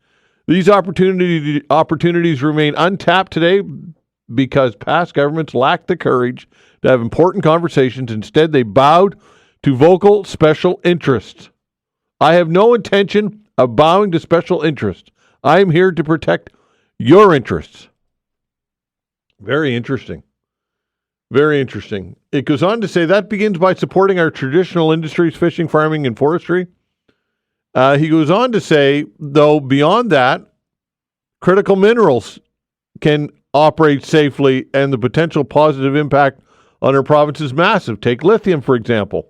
These opportunities remain untapped today because past governments lacked the courage to have important conversations. Instead, they bowed to vocal special interests. I have no intention of bowing to special interests. I am here to protect your interests. Very interesting. Very interesting. It goes on to say that begins by supporting our traditional industries, fishing, farming, and forestry. He goes on to say, though, beyond that, critical minerals can operate safely, and the potential positive impact on our province is massive. Take lithium, for example.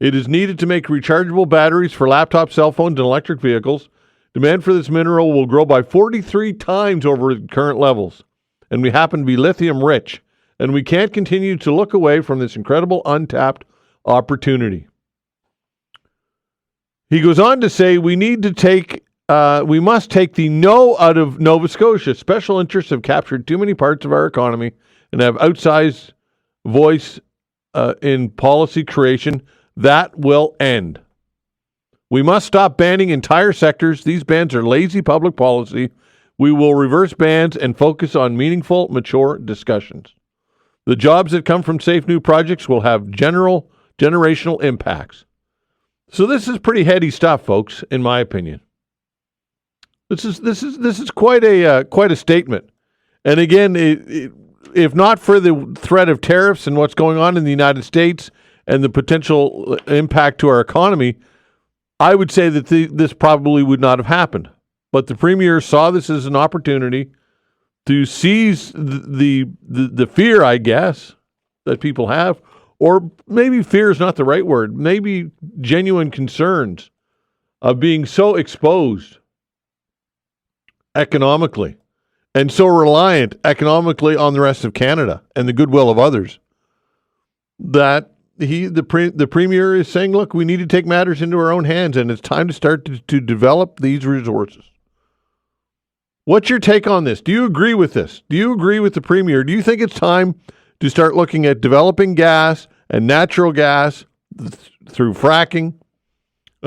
It is needed to make rechargeable batteries for laptops, cell phones, and electric vehicles. Demand for this mineral will grow by 43 times over current levels. And we happen to be lithium rich. And we can't continue to look away from this incredible untapped opportunity. He goes on to say we must take the no out of Nova Scotia. Special interests have captured too many parts of our economy and have outsized voice in policy creation. That will end. We must stop banning entire sectors. These bans are lazy public policy. We will reverse bans and focus on meaningful, mature discussions. The jobs that come from safe new projects will have generational impacts. So this is pretty heady stuff, folks, in my opinion. This is quite a statement. And again, if not for the threat of tariffs and what's going on in the United States and the potential impact to our economy, I would say that this probably would not have happened. But the Premier saw this as an opportunity to seize the fear, I guess, that people have, or maybe fear is not the right word, maybe genuine concerns of being so exposed economically and so reliant economically on the rest of Canada and the goodwill of others, that the Premier is saying, look, we need to take matters into our own hands, and it's time to start to develop these resources. What's your take on this? Do you agree with this? Do you agree with the Premier? Do you think it's time to start looking at developing gas and natural gas through fracking,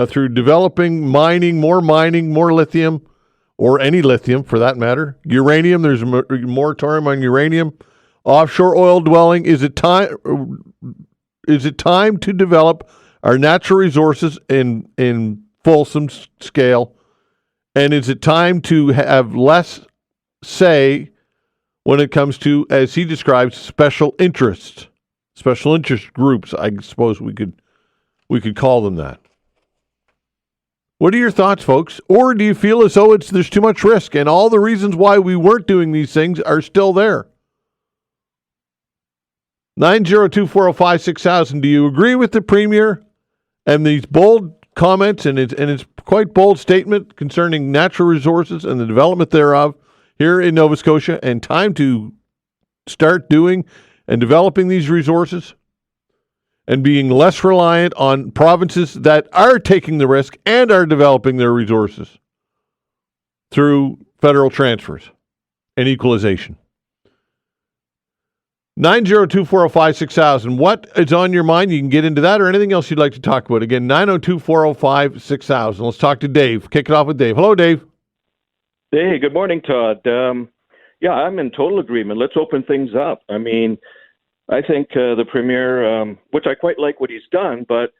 through developing mining, more lithium, or any lithium for that matter? Uranium, there's a moratorium on uranium. Offshore oil dwelling. Is it time to develop our natural resources in fulsome scale? And is it time to have less say when it comes to, as he describes, special interest groups? I suppose we could call them that. What are your thoughts, folks? Or do you feel as though there's too much risk and all the reasons why we weren't doing these things are still there? 902-405-6000. Do you agree with the Premier and these bold comments and its quite bold statement concerning natural resources and the development thereof here in Nova Scotia, and time to start doing and developing these resources and being less reliant on provinces that are taking the risk and are developing their resources through federal transfers and equalization? 902-405-6000. What is on your mind? You can get into that or anything else you'd like to talk about. Again, 902-405-6000. Let's talk to Dave. Kick it off with Dave. Hello, Dave. Hey, good morning, Todd. Yeah, I'm in total agreement. Let's open things up. I mean, I think the Premier, which I quite like what he's done, but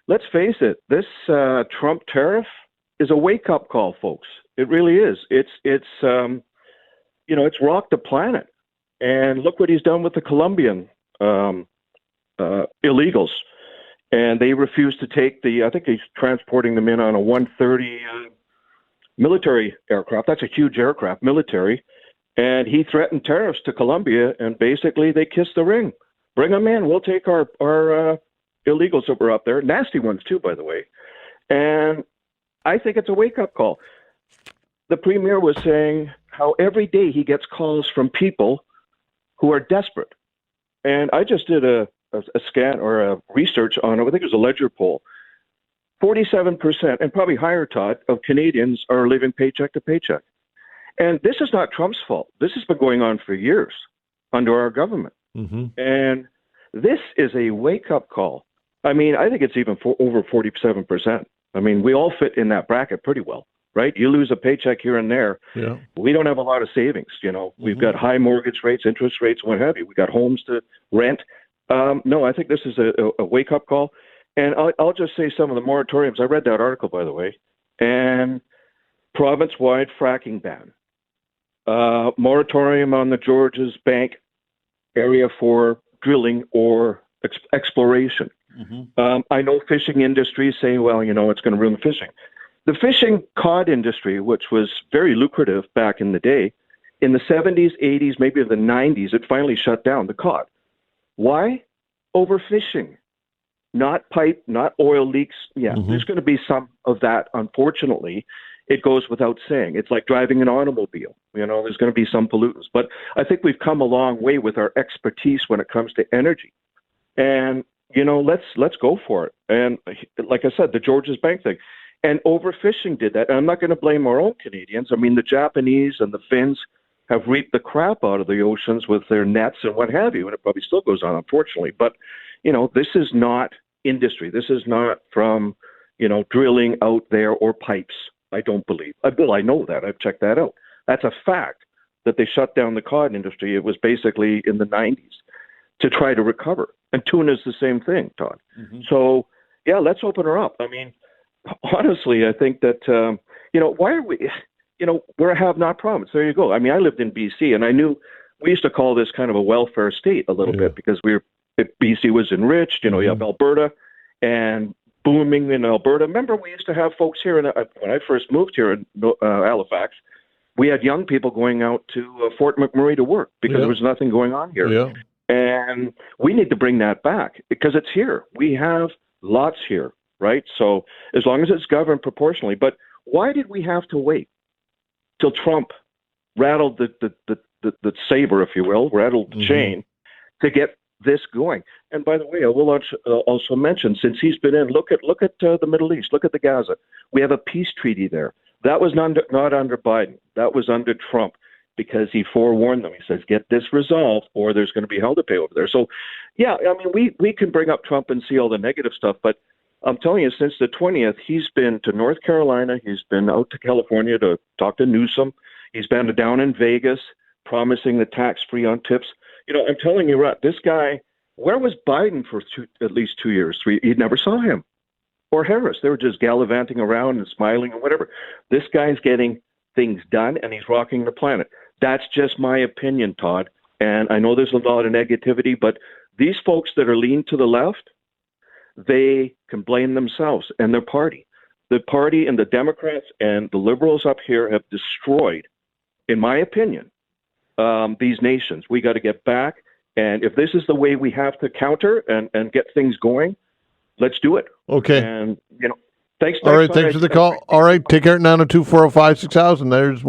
let's face it, this Trump tariff is a wake-up call, folks. It really is. It's rocked the planet. And look what he's done with the Colombian illegals. And they refuse to take I think he's transporting them in on a 130 military aircraft. That's a huge aircraft, military. And he threatened tariffs to Colombia, and basically they kissed the ring. Bring them in. We'll take our illegals that were up there. Nasty ones, too, by the way. And I think it's a wake-up call. The Premier was saying how every day he gets calls from people who are desperate. And I just did a scan or a research on, I think it was a Ledger poll. 47%, and probably higher, Todd, of Canadians are living paycheck to paycheck. And this is not Trump's fault. This has been going on for years under our government. Mm-hmm. And this is a wake-up call. I mean, I think it's even over 47%. I mean, we all fit in that bracket pretty well. Right? You lose a paycheck here and there. Yeah. We don't have a lot of savings. We've got high mortgage rates, interest rates, what have you. We got homes to rent. No, I think this is a wake-up call. And I'll just say some of the moratoriums. I read that article, by the way. And province-wide fracking ban. Moratorium on the Georges Bank area for drilling or exploration. Mm-hmm. I know fishing industries say, well, it's going to ruin the fishing. The fishing cod industry, which was very lucrative back in the day, in the 70s, 80s, maybe the 90s, it finally shut down, the cod. Why? Overfishing. not pipe, not oil leaks. Yeah, there's going to be some of that, unfortunately. It goes without saying. It's like driving an automobile. There's going to be some pollutants. But I think we've come a long way with our expertise when it comes to energy. And, let's go for it. And like I said, the Georges Bank thing. And overfishing did that. And I'm not going to blame our own Canadians. I mean, the Japanese and the Finns have reaped the crap out of the oceans with their nets and what have you. And it probably still goes on, unfortunately. But, this is not industry. This is not from, drilling out there or pipes. I don't believe. Bill, I know that. I've checked that out. That's a fact that they shut down the cod industry. It was basically in the 90s to try to recover. And tuna is the same thing, Todd. So, yeah, let's open her up. I mean, honestly, I think that, why are we, we're a have-not province. There you go. I mean, I lived in BC, and I knew we used to call this kind of a welfare state a little bit because BC was enriched. You have Alberta and booming in Alberta. Remember, we used to have folks here when I first moved here in Halifax. We had young people going out to Fort McMurray to work because there was nothing going on here. Yeah. And we need to bring that back because it's here. We have lots here, right? So as long as it's governed proportionally. But why did we have to wait till Trump rattled the saber, if you will, rattled the chain to get this going? And by the way, I will also mention, since he's been in, look at the Middle East, look at the Gaza. We have a peace treaty there. That was not under Biden. That was under Trump because he forewarned them. He says, get this resolved or there's going to be hell to pay over there. So, yeah, I mean, we can bring up Trump and see all the negative stuff, but I'm telling you, since the 20th, he's been to North Carolina. He's been out to California to talk to Newsom. He's been down in Vegas promising the tax-free on tips. I'm telling you, Rut, this guy, where was Biden for at least 2 years, 3? You never saw him. Or Harris. They were just gallivanting around and smiling and whatever. This guy's getting things done, and he's rocking the planet. That's just my opinion, Todd. And I know there's a lot of negativity, but these folks that are leaning to the left, they can blame themselves and their party. The party and the Democrats and the liberals up here have destroyed, in my opinion, these nations. We got to get back. And if this is the way we have to counter and get things going, let's do it. Okay. And, thanks. All right. Thanks for the call. All right. Take care at 902-405-6000. There's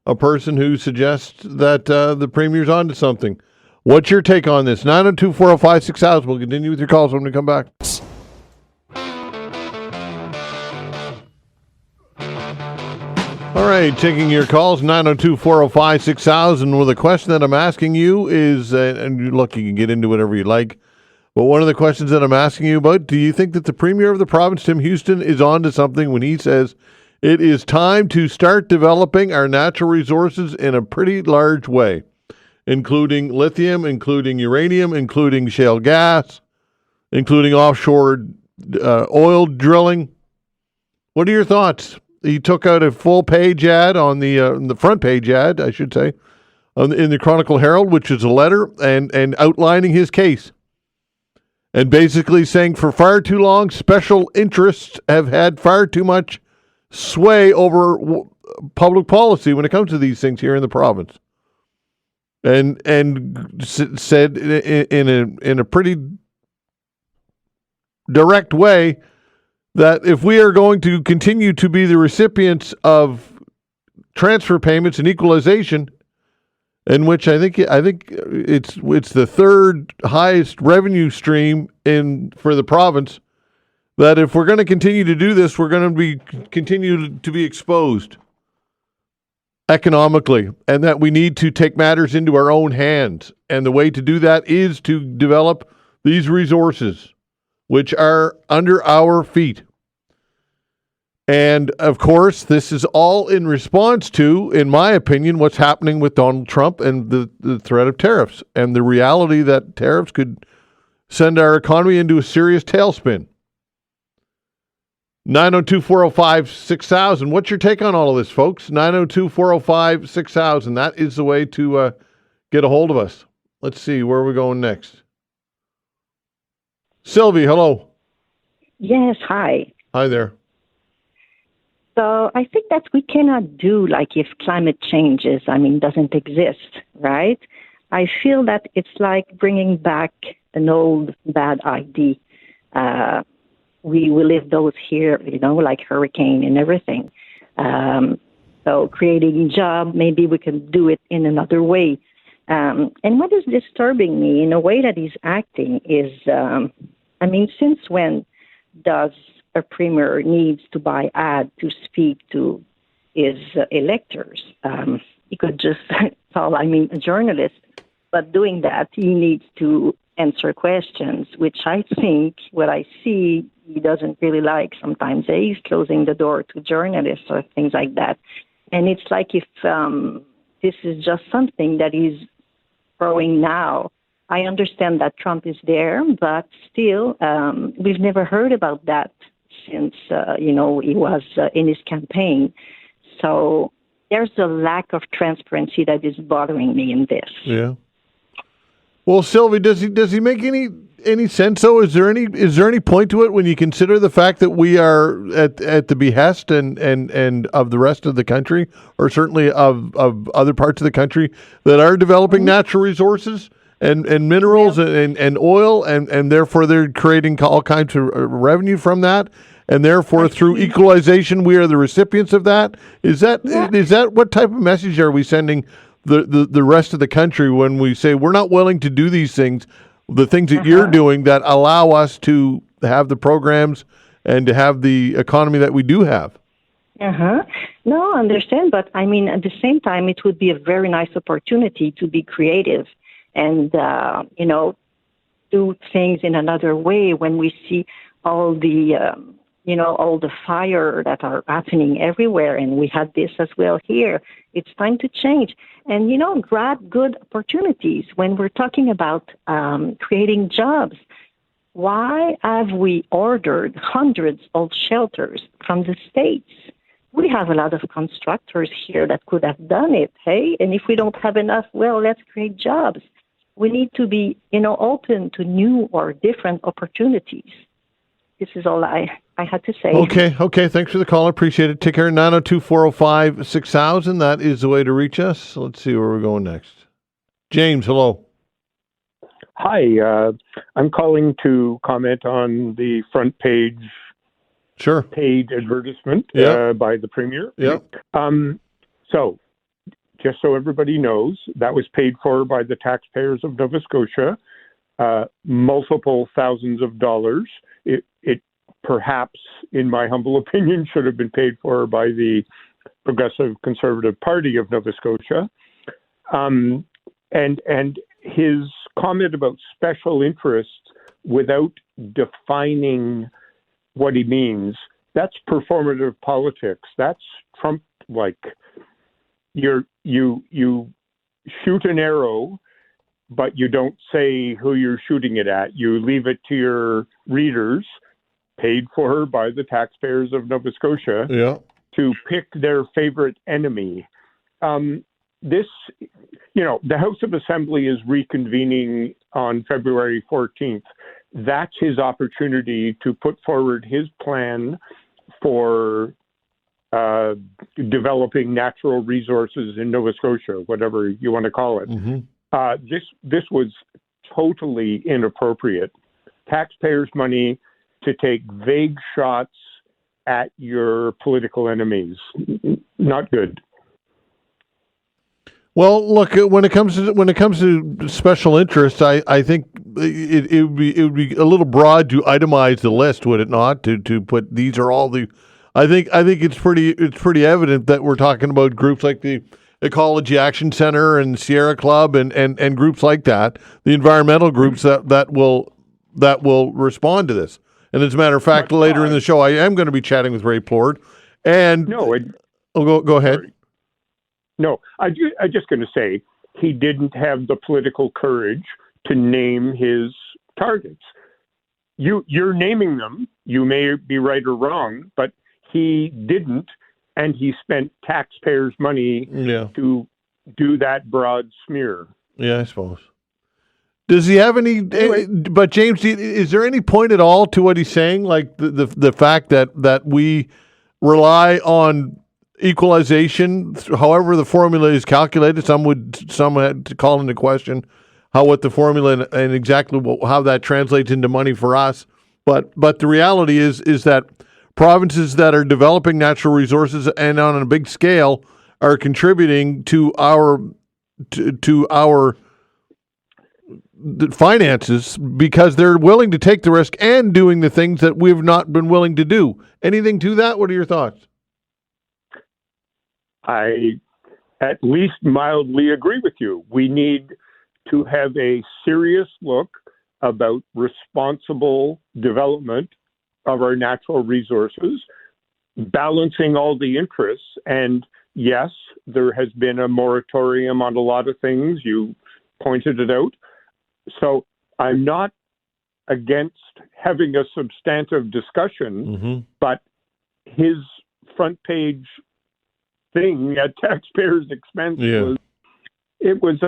a person who suggests that the Premier's onto something. What's your take on this? 902-405-6000. We'll continue with your calls when we come back. All right, taking your calls, 902-405-6000. Well, the question that I'm asking you is, and look, you can get into whatever you like, but one of the questions that I'm asking you about, do you think that the Premier of the province, Tim Houston, is on to something when he says it is time to start developing our natural resources in a pretty large way, including lithium, including uranium, including shale gas, including offshore oil drilling? What are your thoughts? He took out a full-page ad on the front-page ad, I should say, in the Chronicle Herald, which is a letter, and outlining his case. And basically saying for far too long, special interests have had far too much sway over public policy when it comes to these things here in the province. And said in a pretty direct way that if we are going to continue to be the recipients of transfer payments and equalization, in which I think it's the third highest revenue stream for the province, that if we're going to continue to do this, we're going to continue to be exposed economically, and that we need to take matters into our own hands. And the way to do that is to develop these resources, which are under our feet. And, of course, this is all in response to, in my opinion, what's happening with Donald Trump and the threat of tariffs and the reality that tariffs could send our economy into a serious tailspin. 902-405-6000. What's your take on all of this, folks? 902-405-6000. That is the way to get a hold of us. Let's see, where are we going next? Sylvie, hello. Yes, hi. Hi there. So I think that we cannot do like if climate changes, doesn't exist, right? I feel that it's like bringing back an old bad idea. We live those here, like hurricane and everything. So creating a job, maybe we can do it in another way. And what is disturbing me in a way that he's acting is, since when does a premier needs to buy ad to speak to his electors? He could just call, a journalist, but doing that, he needs to answer questions, which I think what I see he doesn't really like sometimes. He's closing the door to journalists or things like that. And it's like if this is just something that he's growing now. I understand that Trump is there, but still, we've never heard about that since, he was in his campaign. So there's a lack of transparency that is bothering me in this. Yeah. Well, Sylvie, does he make any sense though? Is there any point to it when you consider the fact that we are at the behest and of the rest of the country, or certainly of other parts of the country that are developing natural resources and minerals and oil, and therefore they're creating all kinds of revenue from that, and therefore through equalization we are the recipients of that. Is that what type of message are we sending the rest of the country when we say we're not willing to do these things, the things that you're doing that allow us to have the programs and to have the economy that we do have? No, I understand, but at the same time, it would be a very nice opportunity to be creative and, do things in another way when we see all the, all the fire that are happening everywhere, and we had this as well here. It's time to change and, grab good opportunities when we're talking about creating jobs. Why have we ordered hundreds of shelters from the States? We have a lot of constructors here that could have done it, hey? And if we don't have enough, well, let's create jobs. We need to be, open to new or different opportunities. This is all I had to say. Okay. Thanks for the call. I appreciate it. Take care. 902-405-6000. That is the way to reach us. Let's see where we're going next. James, hello. Hi. I'm calling to comment on the front page paid advertisement by the Premier. Yeah. So, just so everybody knows, that was paid for by the taxpayers of Nova Scotia, multiple thousands of dollars. It perhaps, in my humble opinion, should have been paid for by the Progressive Conservative Party of Nova Scotia. And his comment about special interests without defining what he means, that's performative politics. That's Trump-like. You shoot an arrow, but you don't say who you're shooting it at. You leave it to your readers, paid for by the taxpayers of Nova Scotia, to pick their favorite enemy. The House of Assembly is reconvening on February 14th. That's his opportunity to put forward his plan for developing natural resources in Nova Scotia, whatever you want to call it. This was totally inappropriate. Taxpayers' money to take vague shots at your political enemies. Not good. Well, look, when it comes to special interests, I think it would be a little broad to itemize the list, would it not? To put these are all the. I think it's pretty evident that we're talking about groups like the Ecology Action Center and Sierra Club and groups like that, the environmental groups that will respond to this. And as a matter of fact, later in the show, I am going to be chatting with Ray Plord. And go ahead. Sorry. No, I'm just going to say he didn't have the political courage to name his targets. You're naming them. You may be right or wrong, but he didn't, and he spent taxpayers' money to do that broad smear. Yeah, I suppose. Does he have any? But James, is there any point at all to what he's saying? Like the fact that we rely on equalization, however the formula is calculated. Some had to call into question what the formula and exactly how that translates into money for us. But the reality is that provinces that are developing natural resources and on a big scale are contributing to our finances because they're willing to take the risk and doing the things that we've not been willing to do. Anything to that? What are your thoughts? I at least mildly agree with you. We need to have a serious look about responsible development of our natural resources, balancing all the interests. And yes, there has been a moratorium on a lot of things. You pointed it out. So I'm not against having a substantive discussion, but his front page thing at taxpayers' expense was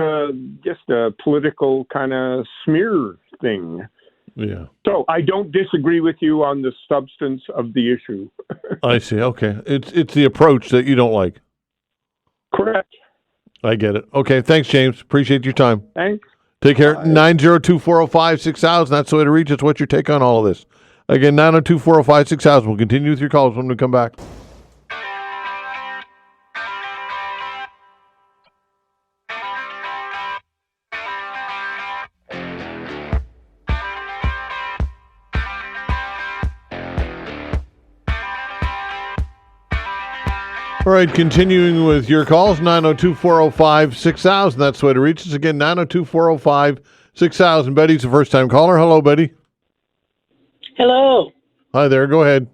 just a political kind of smear thing. Yeah. So I don't disagree with you on the substance of the issue. I see. Okay. It's the approach that you don't like. Correct. I get it. Okay. Thanks, James. Appreciate your time. Thanks. Take care. 902-405-6000. That's the way to reach us. What's your take on all of this? Again, 902-405-6000. We'll continue with your calls when we come back. All right, continuing with your calls, 902-405-6000. That's the way to reach us. Again, 902-405-6000. Betty's the first-time caller. Hello, Betty. Hello. Hi there. Go ahead.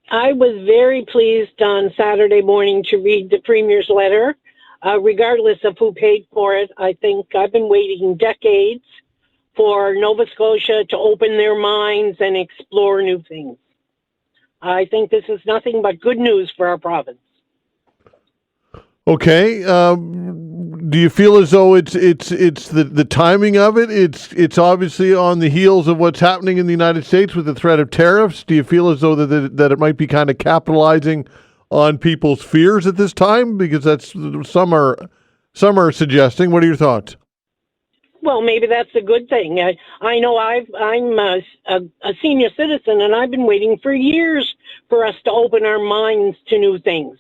I was very pleased on Saturday morning to read the Premier's letter, regardless of who paid for it. I think I've been waiting decades for Nova Scotia to open their minds and explore new things. I think this is nothing but good news for our province. Okay. Do you feel as though it's the timing of it? It's obviously on the heels of what's happening in the United States with the threat of tariffs. Do you feel as though that it might be kind of capitalizing on people's fears at this time? Because that's some are suggesting. What are your thoughts? Well, maybe that's a good thing. I know I'm a senior citizen, and I've been waiting for years for us to open our minds to new things.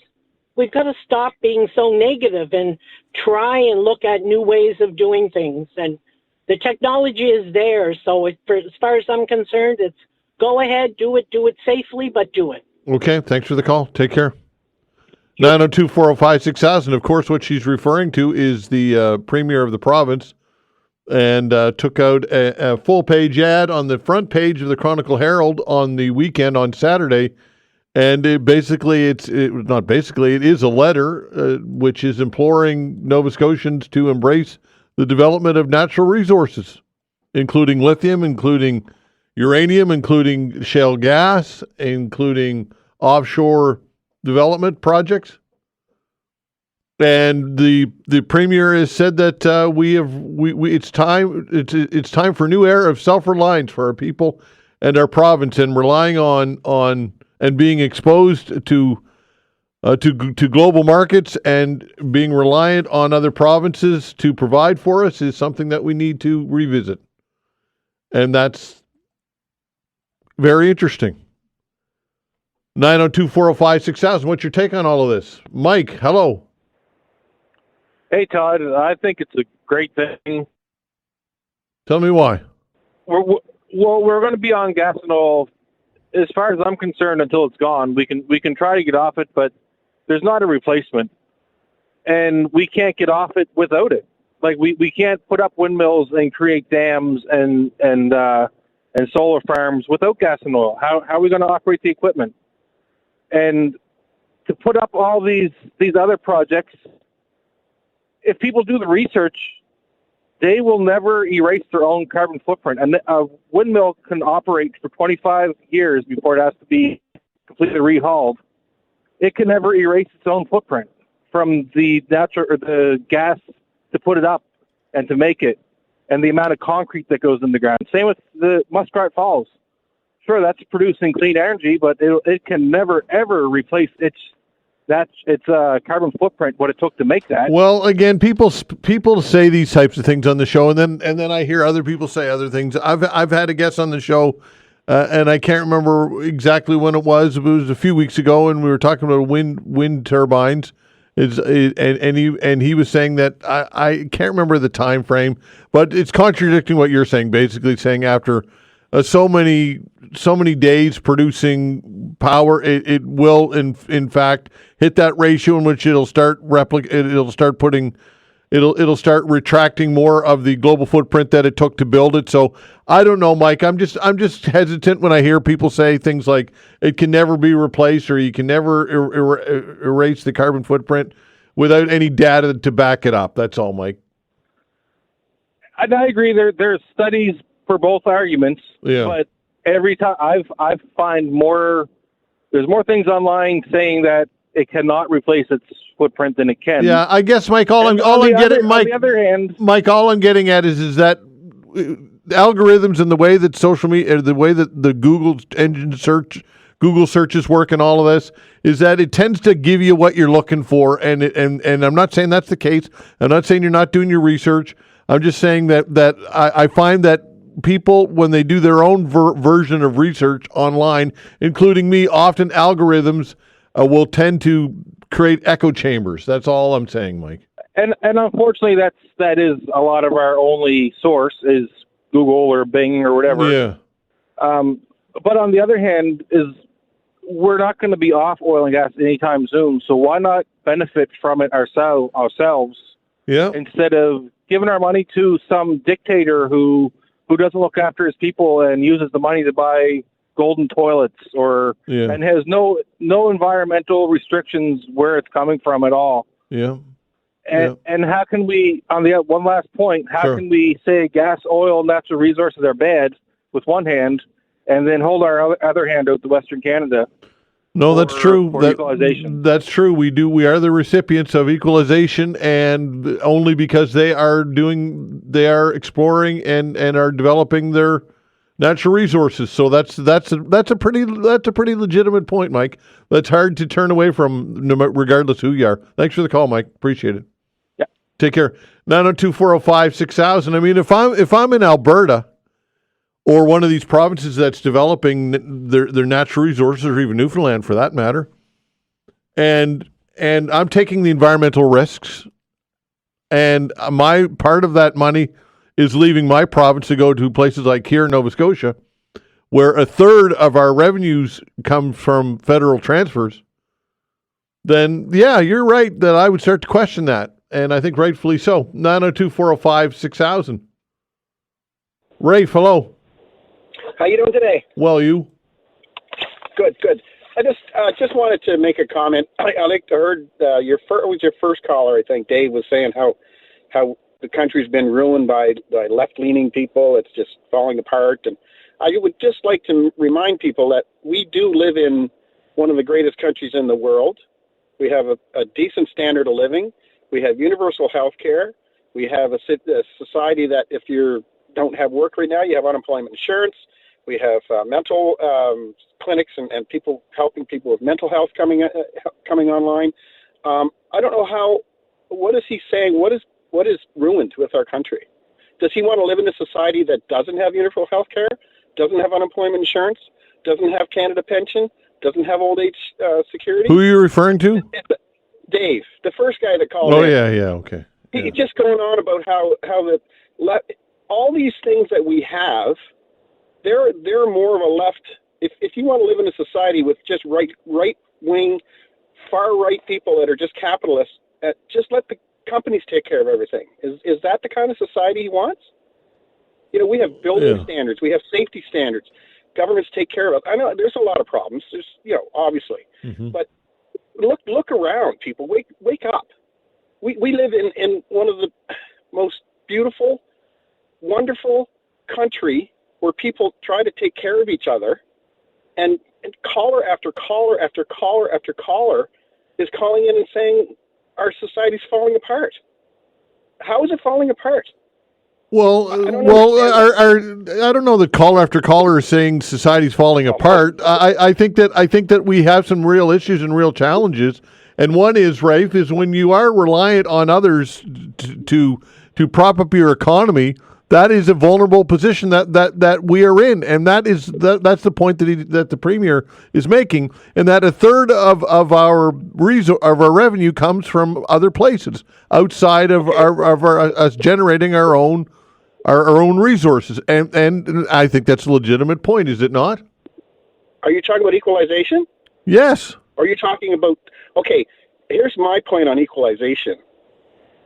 We've got to stop being so negative and try and look at new ways of doing things. And the technology is there. So as far as I'm concerned, it's go ahead, do it safely, but do it. Okay, thanks for the call. Take care. 902-405-6000. Of course, what she's referring to is the Premier of the province, and took out a full-page ad on the front page of the Chronicle Herald on the weekend on Saturday, and it is a letter which is imploring Nova Scotians to embrace the development of natural resources, including lithium, including uranium, including shale gas, including offshore development projects. And the Premier has said that it's time for a new era of self-reliance for our people and our province, and relying on and being exposed to global markets and being reliant on other provinces to provide for us is something that we need to revisit. And that's very interesting. 902-405-6000. What's your take on all of this? Mike, hello. Hey, Todd, I think it's a great thing. Tell me why. We're going to be on gas and oil, as far as I'm concerned, until it's gone. We can try to get off it, but there's not a replacement. And we can't get off it without it. Like, we can't put up windmills and create dams and solar farms without gas and oil. How are we going to operate the equipment? And to put up all these other projects, if people do the research, they will never erase their own carbon footprint. And a windmill can operate for 25 years before it has to be completely rehauled. It can never erase its own footprint from the natural or the gas to put it up and to make it, and the amount of concrete that goes in the ground. Same with the Muskrat Falls. Sure, that's producing clean energy, but it can never ever replace its carbon footprint, what it took to make that. Well, again, people say these types of things on the show, and then I hear other people say other things. I've had a guest on the show and I can't remember exactly when it was. It was a few weeks ago, and we were talking about wind turbines. And he was saying that I can't remember the time frame, but it's contradicting what you're saying. Basically, saying after so many days producing power, it will in fact hit that ratio in which it'll start it'll start retracting more of the global footprint that it took to build it. So I don't know, Mike. I'm just hesitant when I hear people say things like it can never be replaced or you can never erase the carbon footprint without any data to back it up. That's all, Mike. And I agree. There's studies for both arguments. Yeah. But every time I find there's more things online saying that it cannot replace its footprint than it can. Yeah, I guess, Mike. All I'm getting at is that algorithms and the way that social media, the way that the Google searches work, and all of this is that it tends to give you what you're looking for. And I'm not saying that's the case. I'm not saying you're not doing your research. I'm just saying that I find that people, when they do their own version of research online, including me, often algorithms will tend to create echo chambers. That's all I'm saying, Mike. And unfortunately, that is a lot of our only source is Google or Bing or whatever. Yeah. But on the other hand, we're not going to be off oil and gas anytime soon. So why not benefit from it ourselves? Yeah. Instead of giving our money to some dictator who doesn't look after his people and uses the money to buy golden toilets and has no environmental restrictions where it's coming from at all. Yeah. And how can we, on the one last point, how can we say gas, oil, natural resources are bad with one hand and then hold our other hand out to Western Canada? No, that's true. Equalization. That's true. We are the recipients of equalization, and only because they are exploring and are developing their natural resources. So that's a pretty legitimate point, Mike. That's hard to turn away from, regardless who you are. Thanks for the call, Mike. Appreciate it. Yeah. Take care. 902-405-6000. I mean, if I'm in Alberta or one of these provinces that's developing their natural resources, or even Newfoundland for that matter, and I'm taking the environmental risks, and my part of that money is leaving my province to go to places like here in Nova Scotia, where a third of our revenues come from federal transfers, then yeah, you're right that I would start to question that, and I think rightfully so. 902-405-6000. Rafe, hello. How you doing today? Well, you? Good. I just wanted to make a comment. I heard your first caller. I think Dave was saying how the country's been ruined by left-leaning people. It's just falling apart. And I would just like to remind people that we do live in one of the greatest countries in the world. We have a decent standard of living. We have universal health care. We have a society that if you don't have work right now, you have unemployment insurance. We have mental clinics and people helping people with mental health coming online. I don't know what is he saying? What is ruined with our country? Does he want to live in a society that doesn't have universal health care, doesn't have unemployment insurance, doesn't have Canada pension, doesn't have old age security? Who are you referring to? Dave, the first guy that called in. Okay. He's just going on about how all these things that we have, they're more of a left. If you want to live in a society with just right wing, far right people that are just capitalists, just let the companies take care of everything. Is that the kind of society he wants? We have building standards, we have safety standards. Governments take care of it. I know there's a lot of problems. There's obviously, but look around, people. Wake up. We live in one of the most beautiful, wonderful country where people try to take care of each other, and caller after caller after caller after caller is calling in and saying our society's falling apart. How is it falling apart? Well, I don't know that caller after caller is saying society's falling apart. I think that we have some real issues and real challenges, and one is, Rafe, is when you are reliant on others to prop up your economy, that is a vulnerable position that we are in, and that's the point that the Premier is making, and that a third of our revenue comes from other places outside of us generating our own resources, and I think that's a legitimate point, is it not? Are you talking about equalization? Yes. Are you talking about? Okay, here's my point on equalization.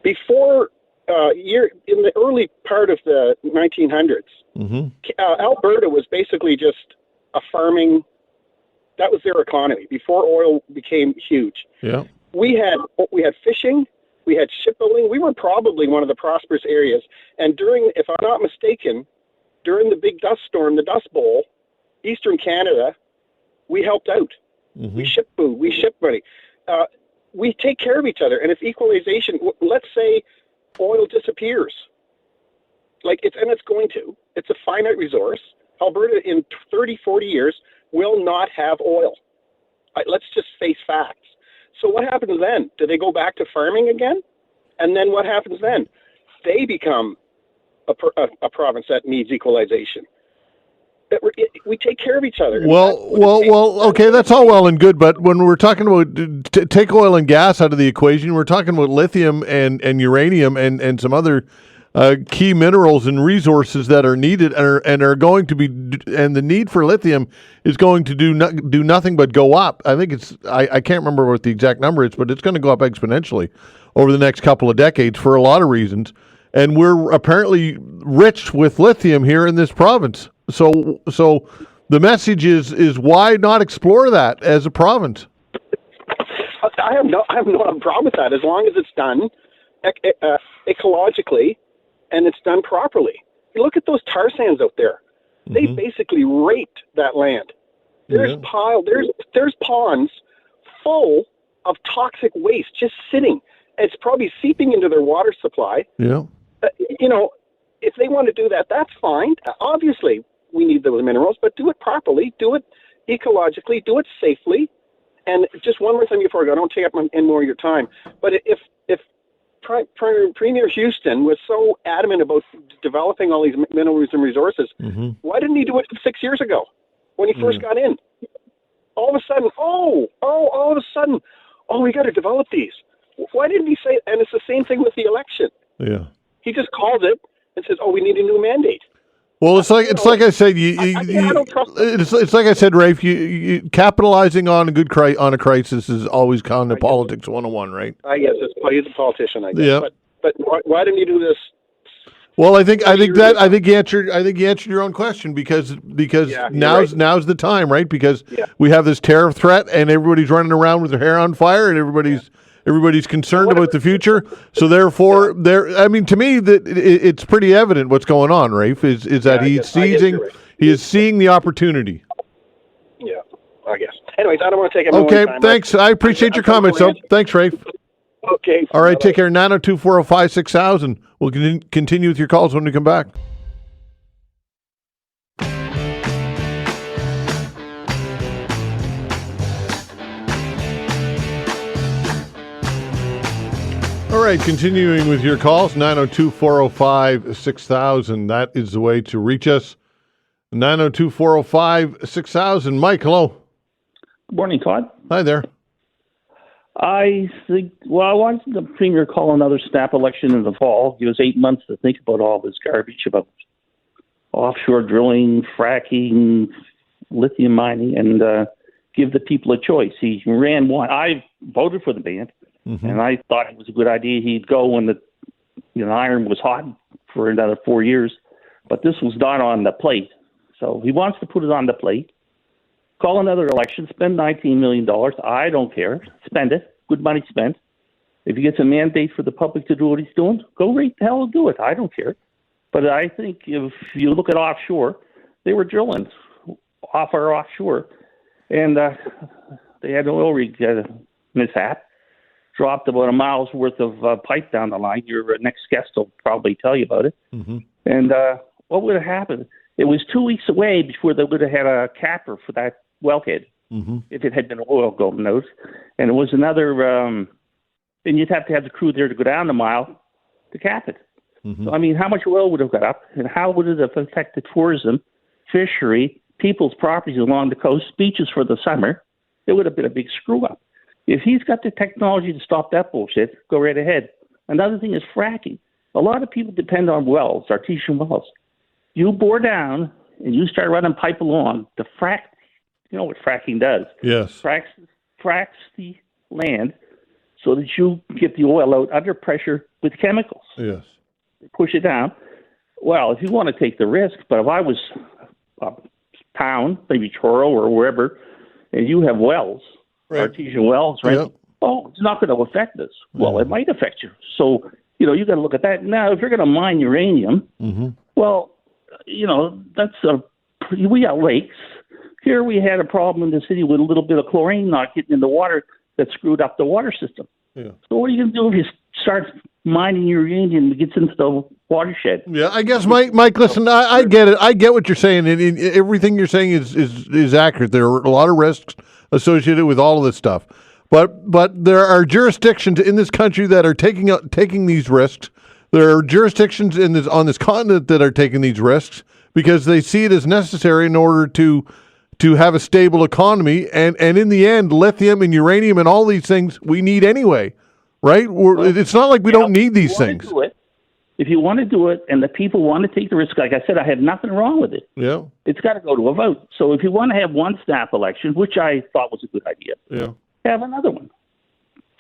Before in the early part of the 1900s, Alberta was basically just a farming. That was their economy before oil became huge. Yeah, we had fishing, we had shipbuilding. We were probably one of the prosperous areas. And if I'm not mistaken, during the big dust storm, the Dust Bowl, Eastern Canada, we helped out. We ship food, we ship money. We take care of each other. And if equalization, let's say oil disappears, it's going to. It's a finite resource. Alberta in 30, 40 years will not have oil. Let's just face facts. So what happens then? Do they go back to farming again? And then what happens then? They become a province that needs equalization. We take care of each other. Well. Okay, that's all well and good, but when we're talking about take oil and gas out of the equation, we're talking about lithium and uranium and some other key minerals and resources that are needed and are going to be, and the need for lithium is going to do nothing but go up. I think I can't remember what the exact number is, but it's going to go up exponentially over the next couple of decades for a lot of reasons. And we're apparently rich with lithium here in this province. So the message is why not explore that as a province? I have no problem with that as long as it's done ecologically and it's done properly. You look at those tar sands out there; they basically raped that land. There's ponds full of toxic waste just sitting. It's probably seeping into their water supply. Yeah. If they want to do that, that's fine. Obviously, we need those minerals, but do it properly, do it ecologically, do it safely. And just one more thing before I go, I don't take up any more of your time. But if Premier Houston was so adamant about developing all these minerals and resources, why didn't he do it 6 years ago when he first got in? All of a sudden, we got to develop these. Why didn't he say? And it's the same thing with the election. Yeah. He just calls it and says, we need a new mandate. Well, it's like I said. It's like I said, Rafe. You capitalizing on a crisis is always kind of politics 101, right? I guess he's a politician. I guess. Yeah. But why didn't you do this? Well, I think you answered your own question because now's the time, right? Because we have this tariff threat and everybody's running around with their hair on fire and everybody's concerned about the future. So therefore, to me, that it's pretty evident what's going on, Rafe, is that he is seeing the opportunity. Yeah, I guess. Anyways, I don't want to take any more time. Thanks. I appreciate your comments. So thanks, Rafe. Okay. All right, take care. 902-405-6000. We'll continue with your calls when we come back. All right, continuing with your calls, 902-405-6000. That is the way to reach us. 902-405-6000. Mike, hello. Good morning, Todd. Hi there. I wanted the Premier call another snap election in the fall. Give us 8 months to think about all this garbage about offshore drilling, fracking, lithium mining, and give the people a choice. He ran one. I voted for the ban. And I thought it was a good idea. He'd go when the iron was hot for another 4 years. But this was not on the plate. So he wants to put it on the plate. Call another election. Spend $19 million. I don't care. Spend it. Good money spent. If he gets a mandate for the public to do what he's doing, go right the hell and do it. I don't care. But I think if you look at offshore, they were drilling off our offshore. And they had an oil rig mishap. Dropped about a mile's worth of pipe down the line. Your next guest will probably tell you about it. And what would have happened? It was 2 weeks away before they would have had a capper for that wellhead if it had been oil going out. And it was another, and you'd have to have the crew there to go down the mile to cap it. So, I mean, how much oil would have got up, and how would it have affected tourism, fishery, people's properties along the coast, beaches for the summer? It would have been a big screw-up. If he's got the technology to stop that bullshit, go right ahead. Another thing is fracking. A lot of people depend on wells, artesian wells. You bore down and you start running pipe along, the frack, you know what fracking does? Yes. Fracks the land so that you get the oil out under pressure with chemicals. Yes. Push it down. Well, if you want to take the risk, but if I was a town, maybe Truro or wherever, and you have wells, artesian wells, right? Yep. Oh, it's not going to affect us. Well, it might affect you. So, you got to look at that. Now, if you're going to mine uranium, well, we got lakes. Here we had a problem in the city with a little bit of chlorine not getting in the water that screwed up the water system. Yeah. So what are you going to do if you start mining uranium that gets into the watershed? Yeah, I guess, Mike, listen, I get it. I get what you're saying. And everything you're saying is accurate. There are a lot of risks associated with all of this stuff. But there are jurisdictions in this country that are taking these risks. There are jurisdictions on this continent that are taking these risks because they see it as necessary in order to have a stable economy. And in the end, lithium and uranium and all these things we need anyway, right? It's not like we don't need these things. If you want to do it and the people want to take the risk, like I said, I have nothing wrong with it. Yeah. It's got to go to a vote. So if you want to have one snap election, which I thought was a good idea, have another one.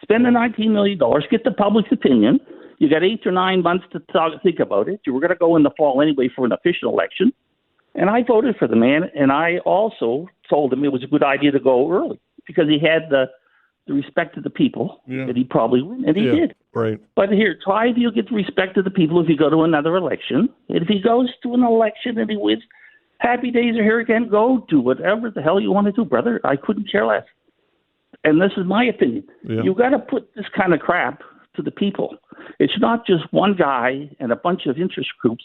Spend the $19 million, get the public's opinion. You got 8 or 9 months to think about it. You were going to go in the fall anyway for an official election. And I voted for the man, and I also told him it was a good idea to go early because he had the respect of the people that he probably win, and he did. Right. But here, try if you get the respect of the people if you go to another election. And if he goes to an election and he wins, happy days are here again. Go do whatever the hell you want to do, brother. I couldn't care less. And this is my opinion. Yeah. You got to put this kind of crap to the people. It's not just one guy and a bunch of interest groups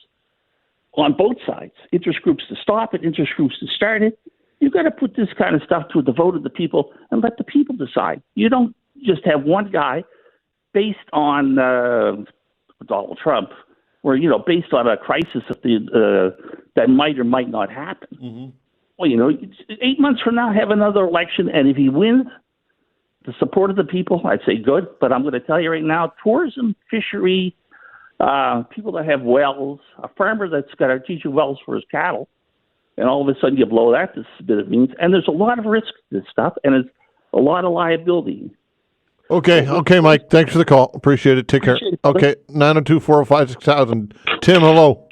on both sides. Interest groups to stop it, interest groups to start it. You got to put this kind of stuff to the vote of the people and let the people decide. You don't just have one guy based on Donald Trump, or based on a crisis that might or might not happen. Mm-hmm. Well, 8 months from now, have another election, and if he wins the support of the people, I'd say good. But I'm going to tell you right now, tourism, fishery, people that have wells, a farmer that's got artesian wells for his cattle, and all of a sudden you blow that to bit of means. And there's a lot of risk to this stuff, and it's a lot of liability. Okay, Mike. Thanks for the call. Appreciate it. Take care. Okay, 902-405-6000. Tim, hello.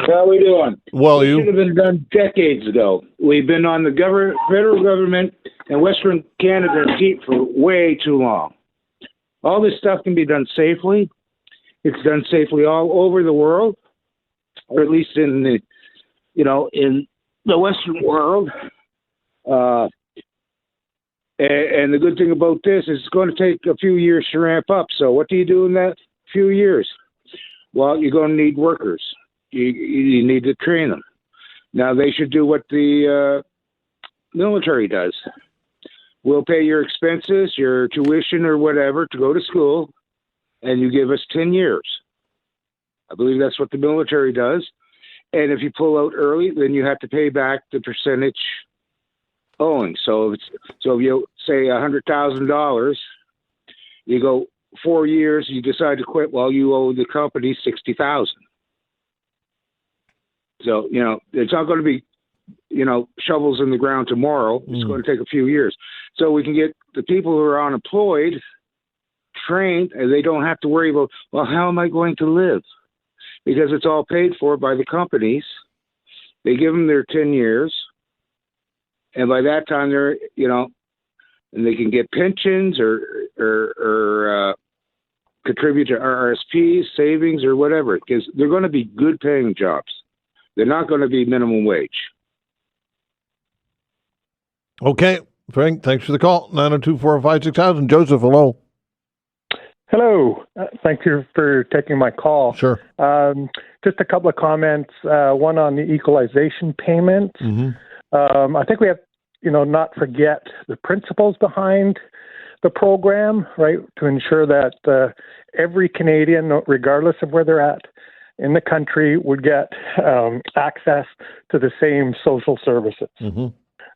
How are we doing? Well, it should have been done decades ago. We've been on the federal government and Western Canada seat for way too long. All this stuff can be done safely. It's done safely all over the world, or at least in the, in the Western world. And the good thing about this is it's going to take a few years to ramp up. So what do you do in that few years? Well, you're going to need workers. You need to train them. Now, they should do what the military does. We'll pay your expenses, your tuition or whatever to go to school, and you give us 10 years. I believe that's what the military does. And if you pull out early, then you have to pay back the percentage owing. So if you say $100,000, you go 4 years, you decide to quit, well, you owe the company $60,000. So, it's not going to be, shovels in the ground tomorrow. It's going to take a few years. So we can get the people who are unemployed trained, and they don't have to worry about, well, how am I going to live? Because it's all paid for by the companies. They give them their 10 years. And by that time, they're, and they can get pensions or contribute to RSPs, savings, or whatever, because they're going to be good paying jobs. They're not going to be minimum wage. Okay, Frank, thanks for the call. 902-405-6000. Joseph, hello. Hello. Thank you for taking my call. Sure. Just a couple of comments. One on the equalization payment. Mm-hmm. I think we have, not forget the principles behind the program, right, to ensure that every Canadian, regardless of where they're at in the country, would get access to the same social services,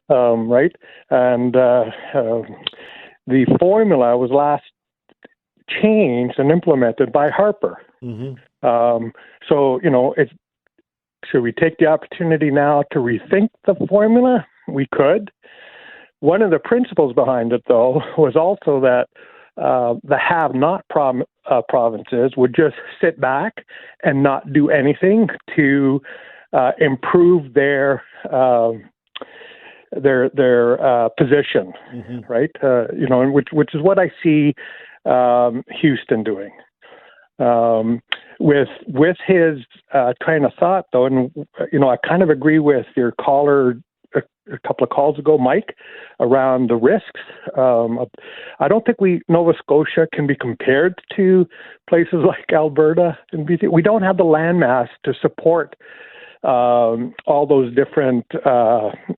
right? And the formula was last changed and implemented by Harper. So, should we take the opportunity now to rethink the formula? We could. One of the principles behind it, though, was also that the have-not provinces would just sit back and not do anything to improve their position, right? Which is what I see Houston doing. With his train of thought, though, and I kind of agree with your caller a couple of calls ago, Mike, around the risks. I don't think Nova Scotia can be compared to places like Alberta and BC. We don't have the landmass to support all those different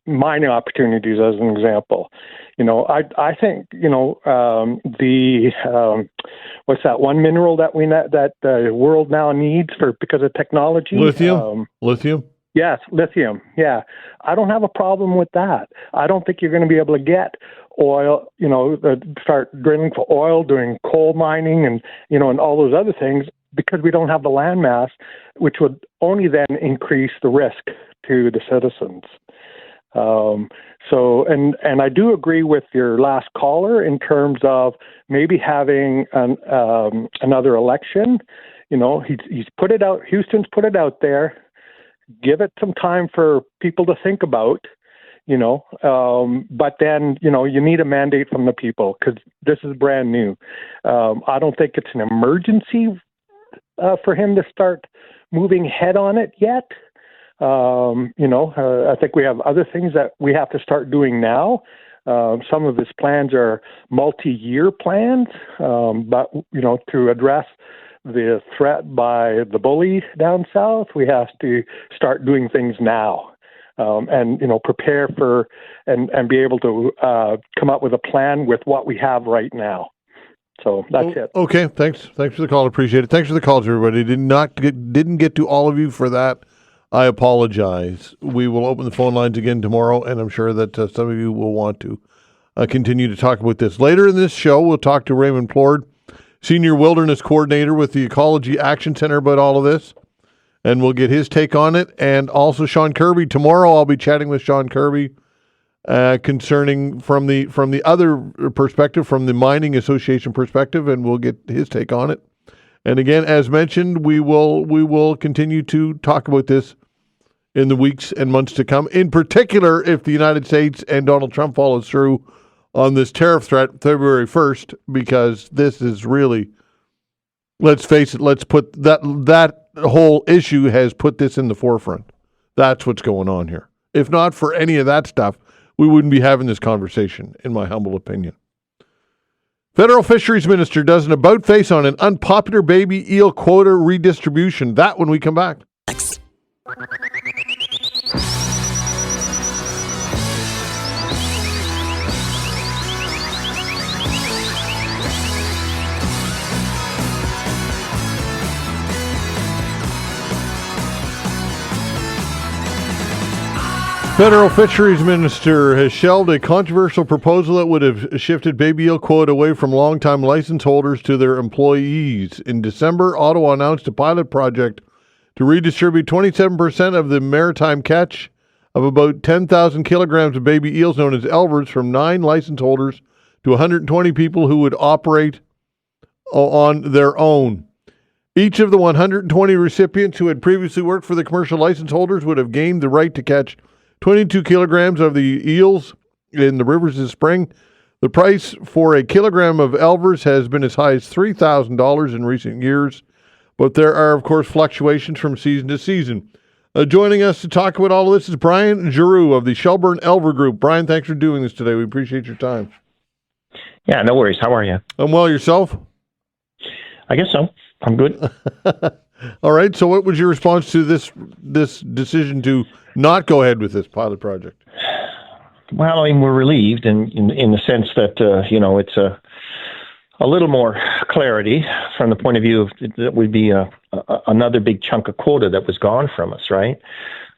mining opportunities, as an example. I think the what's that one mineral that that the world now needs because of technology? Lithium. Yes, lithium. Yeah, I don't have a problem with that. I don't think you're going to be able to get oil. Start drilling for oil, doing coal mining, and and all those other things, because we don't have the landmass, which would only then increase the risk to the citizens. And I do agree with your last caller in terms of maybe having another election. He's put it out. Houston's put it out there. Give it some time for people to think about. But then, you need a mandate from the people, because this is brand new. I don't think it's an emergency for him to start moving ahead on it yet. I think we have other things that we have to start doing now. Some of his plans are multi-year plans, but, to address the threat by the bully down south, we have to start doing things now. And prepare for and be able to come up with a plan with what we have right now. So that's it. Okay, thanks for the call. Appreciate it. Thanks for the calls, everybody. Didn't get to all of you for that. I apologize. We will open the phone lines again tomorrow, and I'm sure that some of you will want to continue to talk about this. Later in this show, we'll talk to Raymond Plord, Senior Wilderness Coordinator with the Ecology Action Center, about all of this, and we'll get his take on it. And also Sean Kirby. Tomorrow I'll be chatting with Sean Kirby concerning from the other perspective, from the Mining Association perspective, and we'll get his take on it. And again, as mentioned, we will continue to talk about this in the weeks and months to come, in particular if the United States and Donald Trump follows through on this tariff threat February 1st, because this is really, let's face it, let's put that whole issue has put this in the forefront. That's what's going on here. If not for any of that stuff, we wouldn't be having this conversation, in my humble opinion. Federal Fisheries Minister does an about-face on an unpopular baby eel quota redistribution. That when we come back. Federal Fisheries Minister has shelved a controversial proposal that would have shifted baby eel quota away from long-time license holders to their employees. In December, Ottawa announced a pilot project to redistribute 27% of the maritime catch of about 10,000 kilograms of baby eels known as elvers from 9 license holders to 120 people who would operate on their own. Each of the 120 recipients who had previously worked for the commercial license holders would have gained the right to catch 22 kilograms of the eels in the rivers this spring. The price for a kilogram of elvers has been as high as $3,000 in recent years, but there are, of course, fluctuations from season to season. Joining us to talk about all of this is Brian Giroux of the Shelburne Elver Group. Brian, thanks for doing this today. We appreciate your time. Yeah, no worries. How are you? I'm well. Yourself? I guess so. I'm good. All right. So what was your response to this decision to not go ahead with this pilot project? well, I mean, we're relieved in the sense that, it's a little more clarity from the point of view of that would be another big chunk of quota that was gone from us, right?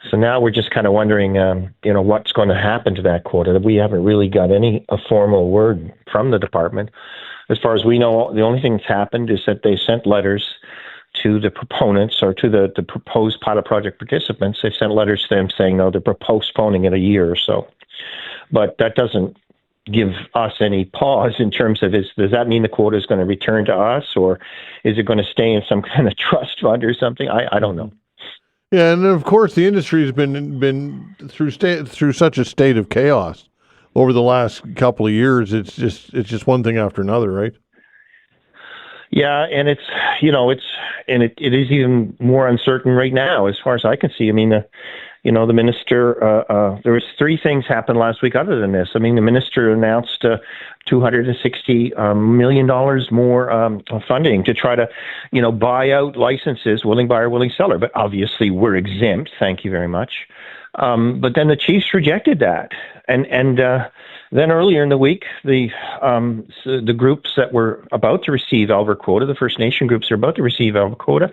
So now we're just kind of wondering, what's going to happen to that quota. We haven't really got a formal word from the department. As far as we know, the only thing that's happened is that they sent letters to the proponents or to the proposed pilot project participants. They sent letters to them saying, no, they're postponing it a year or so. But that doesn't give us any pause in terms of does that mean the quota is going to return to us, or is it going to stay in some kind of trust fund or something? I don't know. Yeah, and of course the industry has been through such a state of chaos over the last couple of years. It's just one thing after another, right? Yeah, and it is even more uncertain right now, as far as I can see. I mean, the minister. There was three things happened last week other than this. I mean, the minister announced $260 million more funding to try to, buy out licenses, willing buyer, willing seller. But obviously, we're exempt. Thank you very much. But then the chiefs rejected that, and then earlier in the week, the groups that were about to receive Alver quota, the First Nation groups are about to receive Alver quota,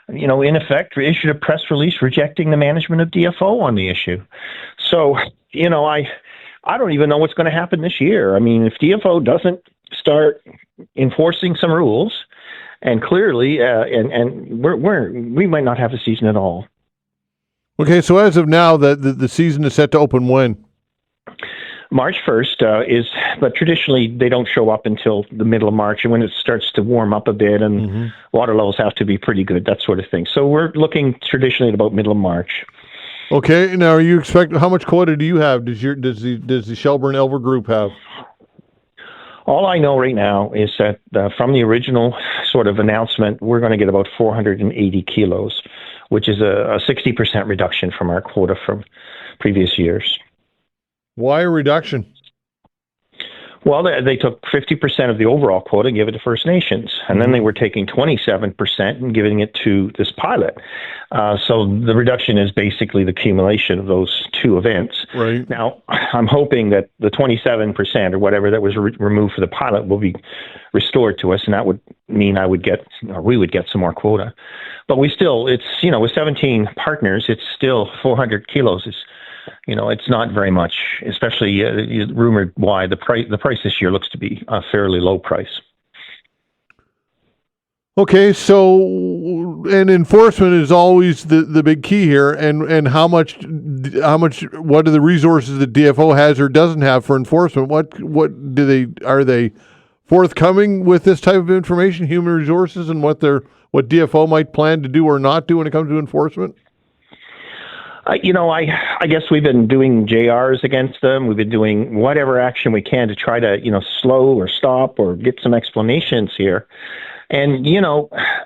in effect, issued a press release rejecting the management of DFO on the issue. So, I don't even know what's going to happen this year. I mean, if DFO doesn't start enforcing some rules, and clearly, we might not have a season at all. Okay, so as of now, the season is set to open when? March 1st but traditionally they don't show up until the middle of March, and when it starts to warm up a bit and water levels have to be pretty good, that sort of thing. So we're looking traditionally at about middle of March. Okay, now are you expecting, how much quota do you have? Does the Shelburne Elver group have? All I know right now is that from the original sort of announcement, we're going to get about 480 kilos, which is a 60% reduction from our quota from previous years. Why a reduction? Well, they took 50% of the overall quota and gave it to First Nations, and then they were taking 27% and giving it to this pilot. So the reduction is basically the accumulation of those two events. Right. Now, I'm hoping that the 27% or whatever that was removed for the pilot will be restored to us, and that would mean we would get some more quota. But with 17 partners, it's still 400 kilos. It's not very much, especially rumored why the price this year looks to be a fairly low price. Okay, so and enforcement is always the big key here, and how much what are the resources that DFO has or doesn't have for enforcement? What are they forthcoming with this type of information, human resources, and what DFO might plan to do or not do when it comes to enforcement? I guess we've been doing JRs against them. We've been doing whatever action we can to try to, slow or stop or get some explanations here. And,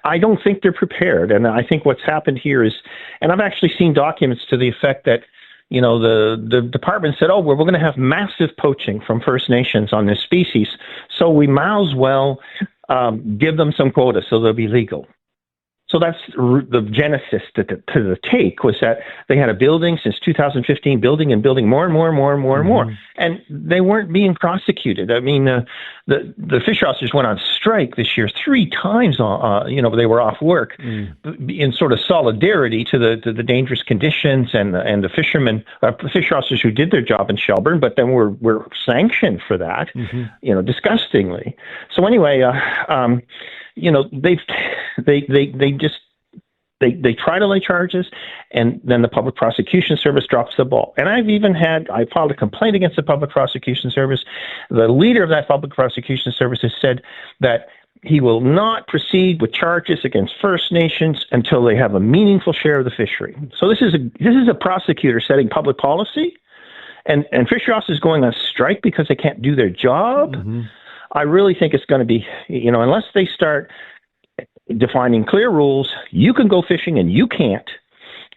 I don't think they're prepared. And I think what's happened here is, and I've actually seen documents to the effect that, the department said, we're going to have massive poaching from First Nations on this species. So we might as well give them some quota so they'll be legal. So that's the genesis to the take, was that they had a building since 2015, building more and more, and they weren't being prosecuted. I mean, the fish officers went on strike this year 3 times. They were off work in sort of solidarity to the dangerous conditions and the fishermen, fish officers who did their job in Shelburne, but then were sanctioned for that, disgustingly. So anyway, they try to lay charges, and then the Public Prosecution Service drops the ball. And I filed a complaint against the Public Prosecution Service. The leader of that Public Prosecution Service has said that he will not proceed with charges against First Nations until they have a meaningful share of the fishery. So this is a prosecutor setting public policy, and fishery officers going on strike because they can't do their job. I really think it's going to be, unless they start defining clear rules, you can go fishing and you can't,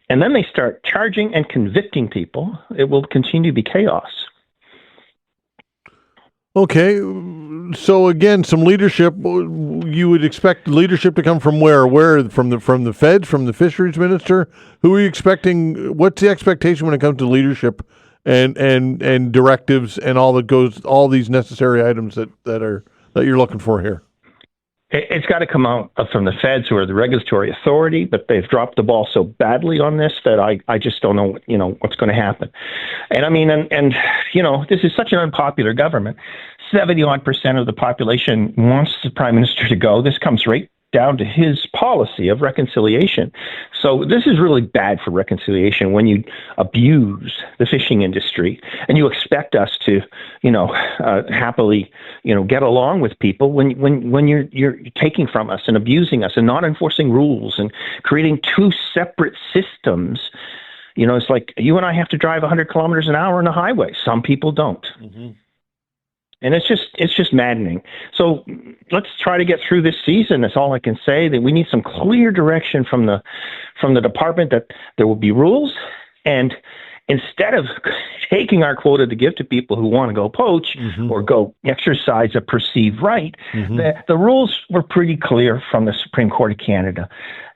and then they start charging and convicting people, it will continue to be chaos. Okay, so again, some leadership. You would expect leadership to come from where? From the feds, from the fisheries minister? Who are you expecting? What's the expectation when it comes to leadership and directives and all these necessary items that you're looking for here? It's got to come out from the feds, who are the regulatory authority, but they've dropped the ball so badly on this that I just don't know, what's going to happen. And I mean, and this is such an unpopular government. 70-odd% of the population wants the prime minister to go. This comes right down to his policy of reconciliation. So this is really bad for reconciliation when you abuse the fishing industry and you expect us to, happily, get along with people when you're taking from us and abusing us and not enforcing rules and creating two separate systems. It's like you and I have to drive 100 kilometers an hour on the highway. Some people don't. Mm-hmm. And it's just maddening. So let's try to get through this season. That's all I can say. That we need some clear direction from the department that there will be rules, and instead of taking our quota to give to people who want to go poach or go exercise a perceived right, the rules were pretty clear from the Supreme Court of Canada.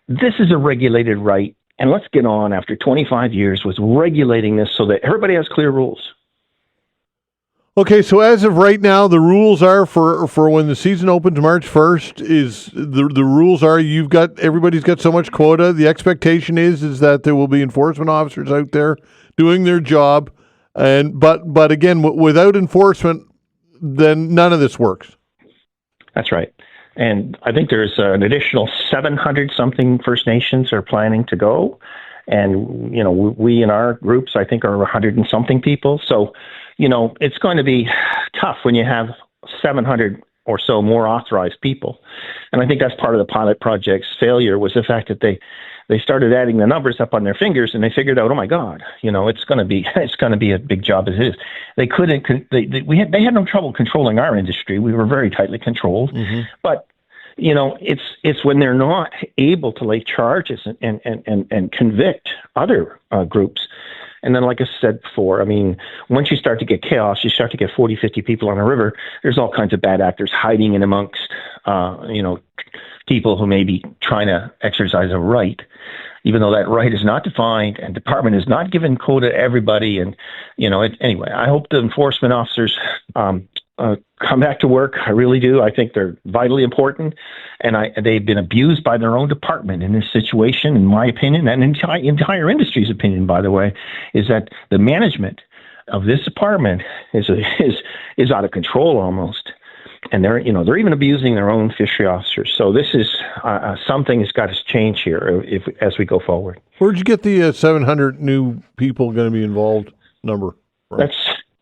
This is a regulated right, and let's get on after 25 years with regulating this so that everybody has clear rules. Okay, so as of right now, the rules are for when the season opens March 1st. Is the rules are everybody's got so much quota. The expectation is that there will be enforcement officers out there doing their job, but again, without enforcement, then none of this works. That's right, and I think there's an additional 700 something First Nations are planning to go, and we in our groups I think are 100 and something people. So. It's going to be tough when you have 700 or so more authorized people. And I think that's part of the pilot project's failure was the fact that they started adding the numbers up on their fingers and they figured out, oh my God, it's going to be a big job as it is. They couldn't, they had no trouble controlling our industry. We were very tightly controlled, but it's when they're not able to lay charges and convict other groups. And then, like I said before, I mean, once you start to get chaos, you start to get 40, 50 people on a river, there's all kinds of bad actors hiding in amongst, people who may be trying to exercise a right, even though that right is not defined and department is not given quota to everybody. And, anyway, I hope the enforcement officers come back to work. I really do. I think they're vitally important, and they've been abused by their own department in this situation, in my opinion, and entire industry's opinion, by the way, is that the management of this department is out of control almost, and they're even abusing their own fishery officers. So this is something that's got to change here as we go forward. Where'd you get the 700 new people going to be involved number? Right.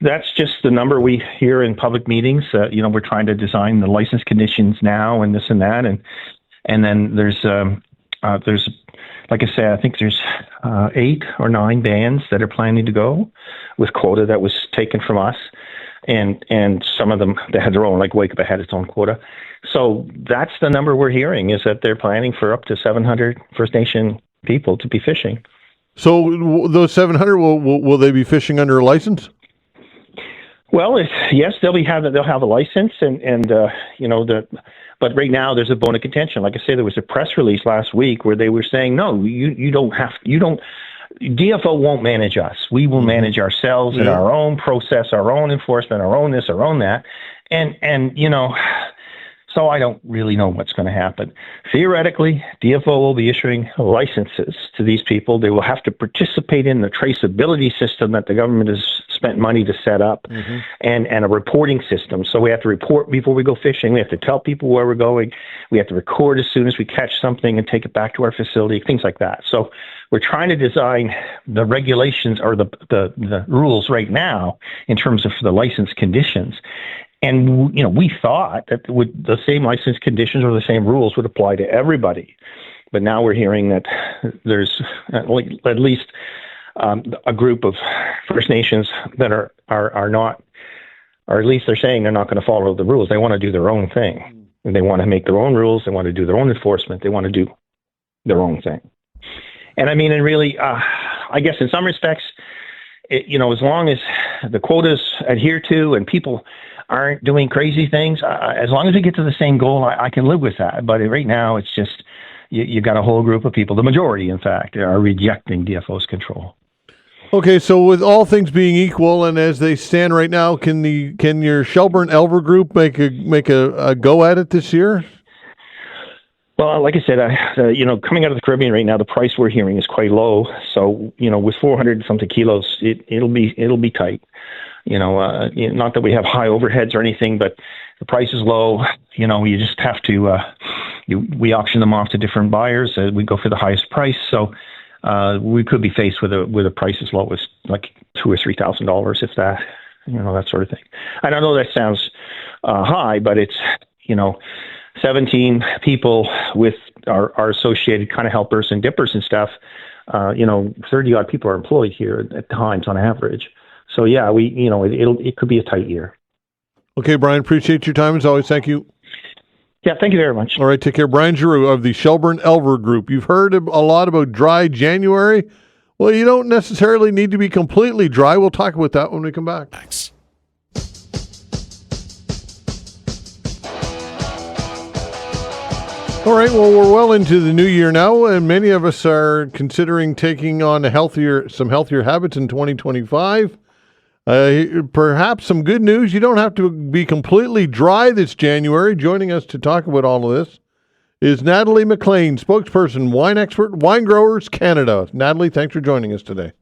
That's just the number we hear in public meetings. We're trying to design the license conditions now and this and that. And then there's, like I say, I think there's 8 or 9 bands that are planning to go with quota that was taken from us. And some of them, they had their own, like Wake Up had its own quota. So that's the number we're hearing, is that they're planning for up to 700 First Nation people to be fishing. So those 700, will they be fishing under a license? Well, yes, they'll have a license, but right now there's a bone of contention. Like I say, there was a press release last week where they were saying, no, you don't. DFO won't manage us. We will manage ourselves in our own process, our own enforcement, our own this, our own that, and so I don't really know what's going to happen. Theoretically, DFO will be issuing licenses to these people. They will have to participate in the traceability system that the government has spent money to set up, and a reporting system. So we have to report before we go fishing. We have to tell people where we're going. We have to record as soon as we catch something and take it back to our facility, things like that. So we're trying to design the regulations or the rules right now in terms of the license conditions. And, we thought that the same license conditions or the same rules would apply to everybody. But now we're hearing that there's at least a group of First Nations that are not, or at least they're saying they're not going to follow the rules. They want to do their own thing. And they want to make their own rules. They want to do their own enforcement. They want to do their own thing. And I mean, and really, I guess in some respects, as long as the quotas adhere to and people aren't doing crazy things, as long as we get to the same goal, I can live with that. But right now, it's just, you've got a whole group of people, the majority, in fact, are rejecting DFO's control. Okay, so with all things being equal, and as they stand right now, can your Shelburne Elver Group make a go at it this year? Well, like I said, coming out of the Caribbean right now, the price we're hearing is quite low. So, with 400 something kilos, it'll be tight. Not that we have high overheads or anything, but the price is low. You just have to. We auction them off to different buyers. We go for the highest price. So, we could be faced with a price as low as like $2,000 or $3,000, if that, that sort of thing. And I know that sounds high, but it's 17 people with our associated kind of helpers and dippers and stuff. 30 odd people are employed here at times on average. So yeah, it could be a tight year. Okay, Brian, appreciate your time as always. Thank you. Yeah, thank you very much. All right, take care. Brian Giroux of the Shelburne Elver Group. You've heard a lot about dry January. Well, you don't necessarily need to be completely dry. We'll talk about that when we come back. Thanks. All right, well, we're well into the new year now, and many of us are considering taking on some healthier habits in 2025. Perhaps some good news. You don't have to be completely dry this January. Joining us to talk about all of this is Natalie McLean, spokesperson, wine expert, Wine Growers Canada. Natalie, thanks for joining us today.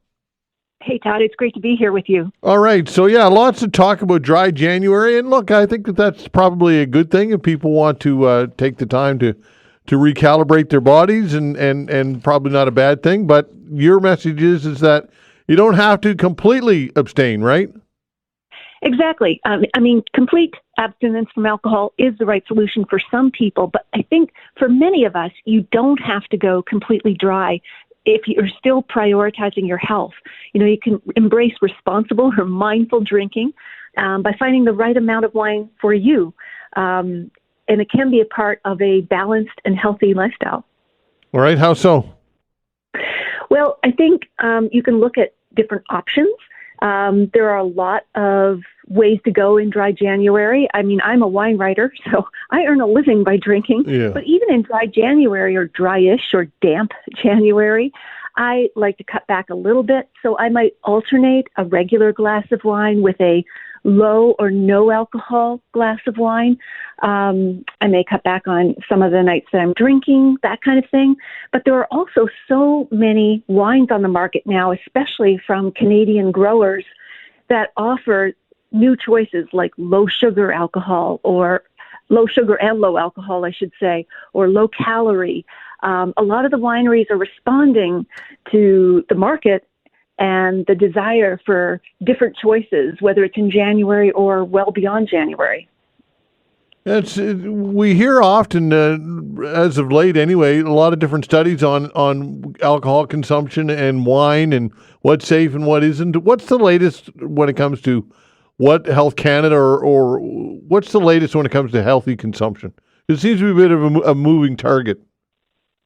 Hey, Todd, it's great to be here with you. All right. So, yeah, lots to talk about dry January. And look, I think that's probably a good thing if people want to take the time to recalibrate their bodies and probably not a bad thing. But your message is that you don't have to completely abstain, right? Exactly. Complete abstinence from alcohol is the right solution for some people. But I think for many of us, you don't have to go completely dry if you're still prioritizing your health. You can embrace responsible or mindful drinking by finding the right amount of wine for you. And it can be a part of a balanced and healthy lifestyle. All right. How so? Well, I think you can look at different options. There are a lot of ways to go in dry January. I'm a wine writer, so I earn a living by drinking. Yeah. But even in dry January or dryish or damp January, I like to cut back a little bit. So I might alternate a regular glass of wine with a low or no alcohol glass of wine. I may cut back on some of the nights that I'm drinking, that kind of thing. But there are also so many wines on the market now, especially from Canadian growers, that offer new choices like low sugar alcohol, or low sugar and low alcohol, I should say, or low calorie. A lot of the wineries are responding to the market and the desire for different choices, whether it's in January or well beyond January. We hear often, as of late anyway, a lot of different studies on alcohol consumption and wine and what's safe and what isn't. What's the latest when it comes to what Health Canada or what's the latest when it comes to healthy consumption? It seems to be a bit of a moving target.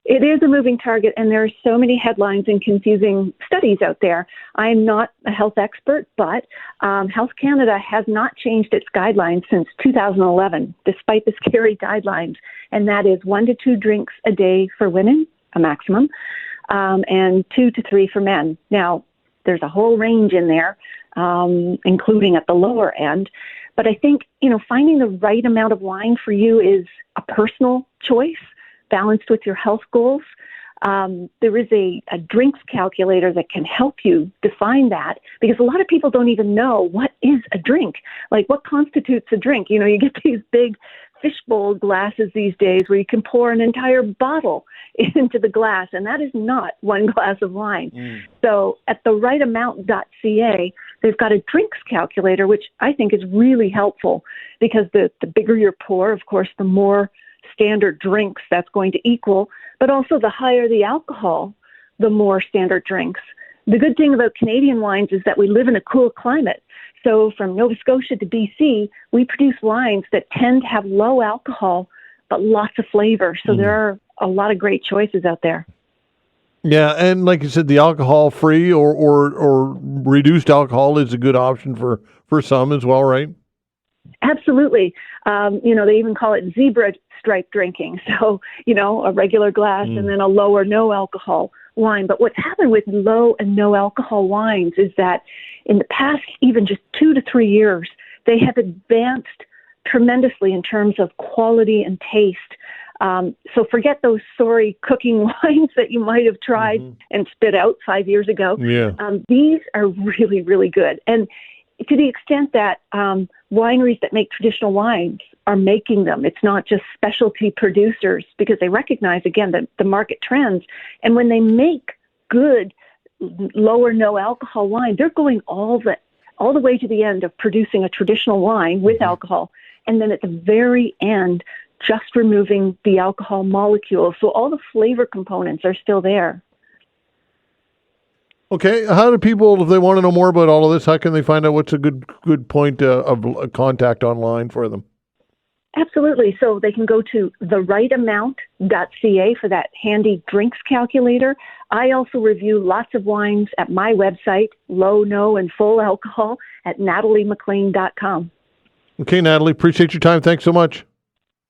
It is a moving target, and there are so many headlines and confusing studies out there. I'm not a health expert, but Health Canada has not changed its guidelines since 2011, despite the scary guidelines, and that is 1 to 2 drinks a day for women, a maximum, and 2 to 3 for men. Now, there's a whole range in there, including at the lower end, but I think, finding the right amount of wine for you is a personal choice, balanced with your health goals. There is a drinks calculator that can help you define that, because a lot of people don't even know what is a drink. Like, what constitutes a drink? You get these big fishbowl glasses these days where you can pour an entire bottle into the glass, and that is not one glass of wine. So at the rightamount.ca, they've got a drinks calculator, which I think is really helpful, because the bigger your pour, of course, the more standard drinks that's going to equal, but also the higher the alcohol, the more standard drinks. The good thing about Canadian wines is that we live in a cool climate. So from Nova Scotia to BC, we produce wines that tend to have low alcohol, but lots of flavor. So there are a lot of great choices out there. Yeah, and like you said, the alcohol-free or reduced alcohol is a good option for some as well, right? Absolutely. They even call it zebra stripe drinking. So, a regular glass and then a low or no alcohol wine. But what's happened with low and no alcohol wines is that in the past, even just 2 to 3 years, they have advanced tremendously in terms of quality and taste. So forget those sorry cooking wines that you might have tried and spit out 5 years ago. Yeah. These are really, really good. And to the extent that wineries that make traditional wines are making them, it's not just specialty producers, because they recognize, again, the market trends. And when they make good low or no alcohol wine, they're going all the way to the end of producing a traditional wine with alcohol. And then at the very end, just removing the alcohol molecule. So all the flavor components are still there. Okay, how do people, if they want to know more about all of this, how can they find out what's a good point of contact online for them? Absolutely. So they can go to therightamount.ca for that handy drinks calculator. I also review lots of wines at my website, low, no, and full alcohol, at nataliemclean.com. Okay, Natalie, appreciate your time. Thanks so much.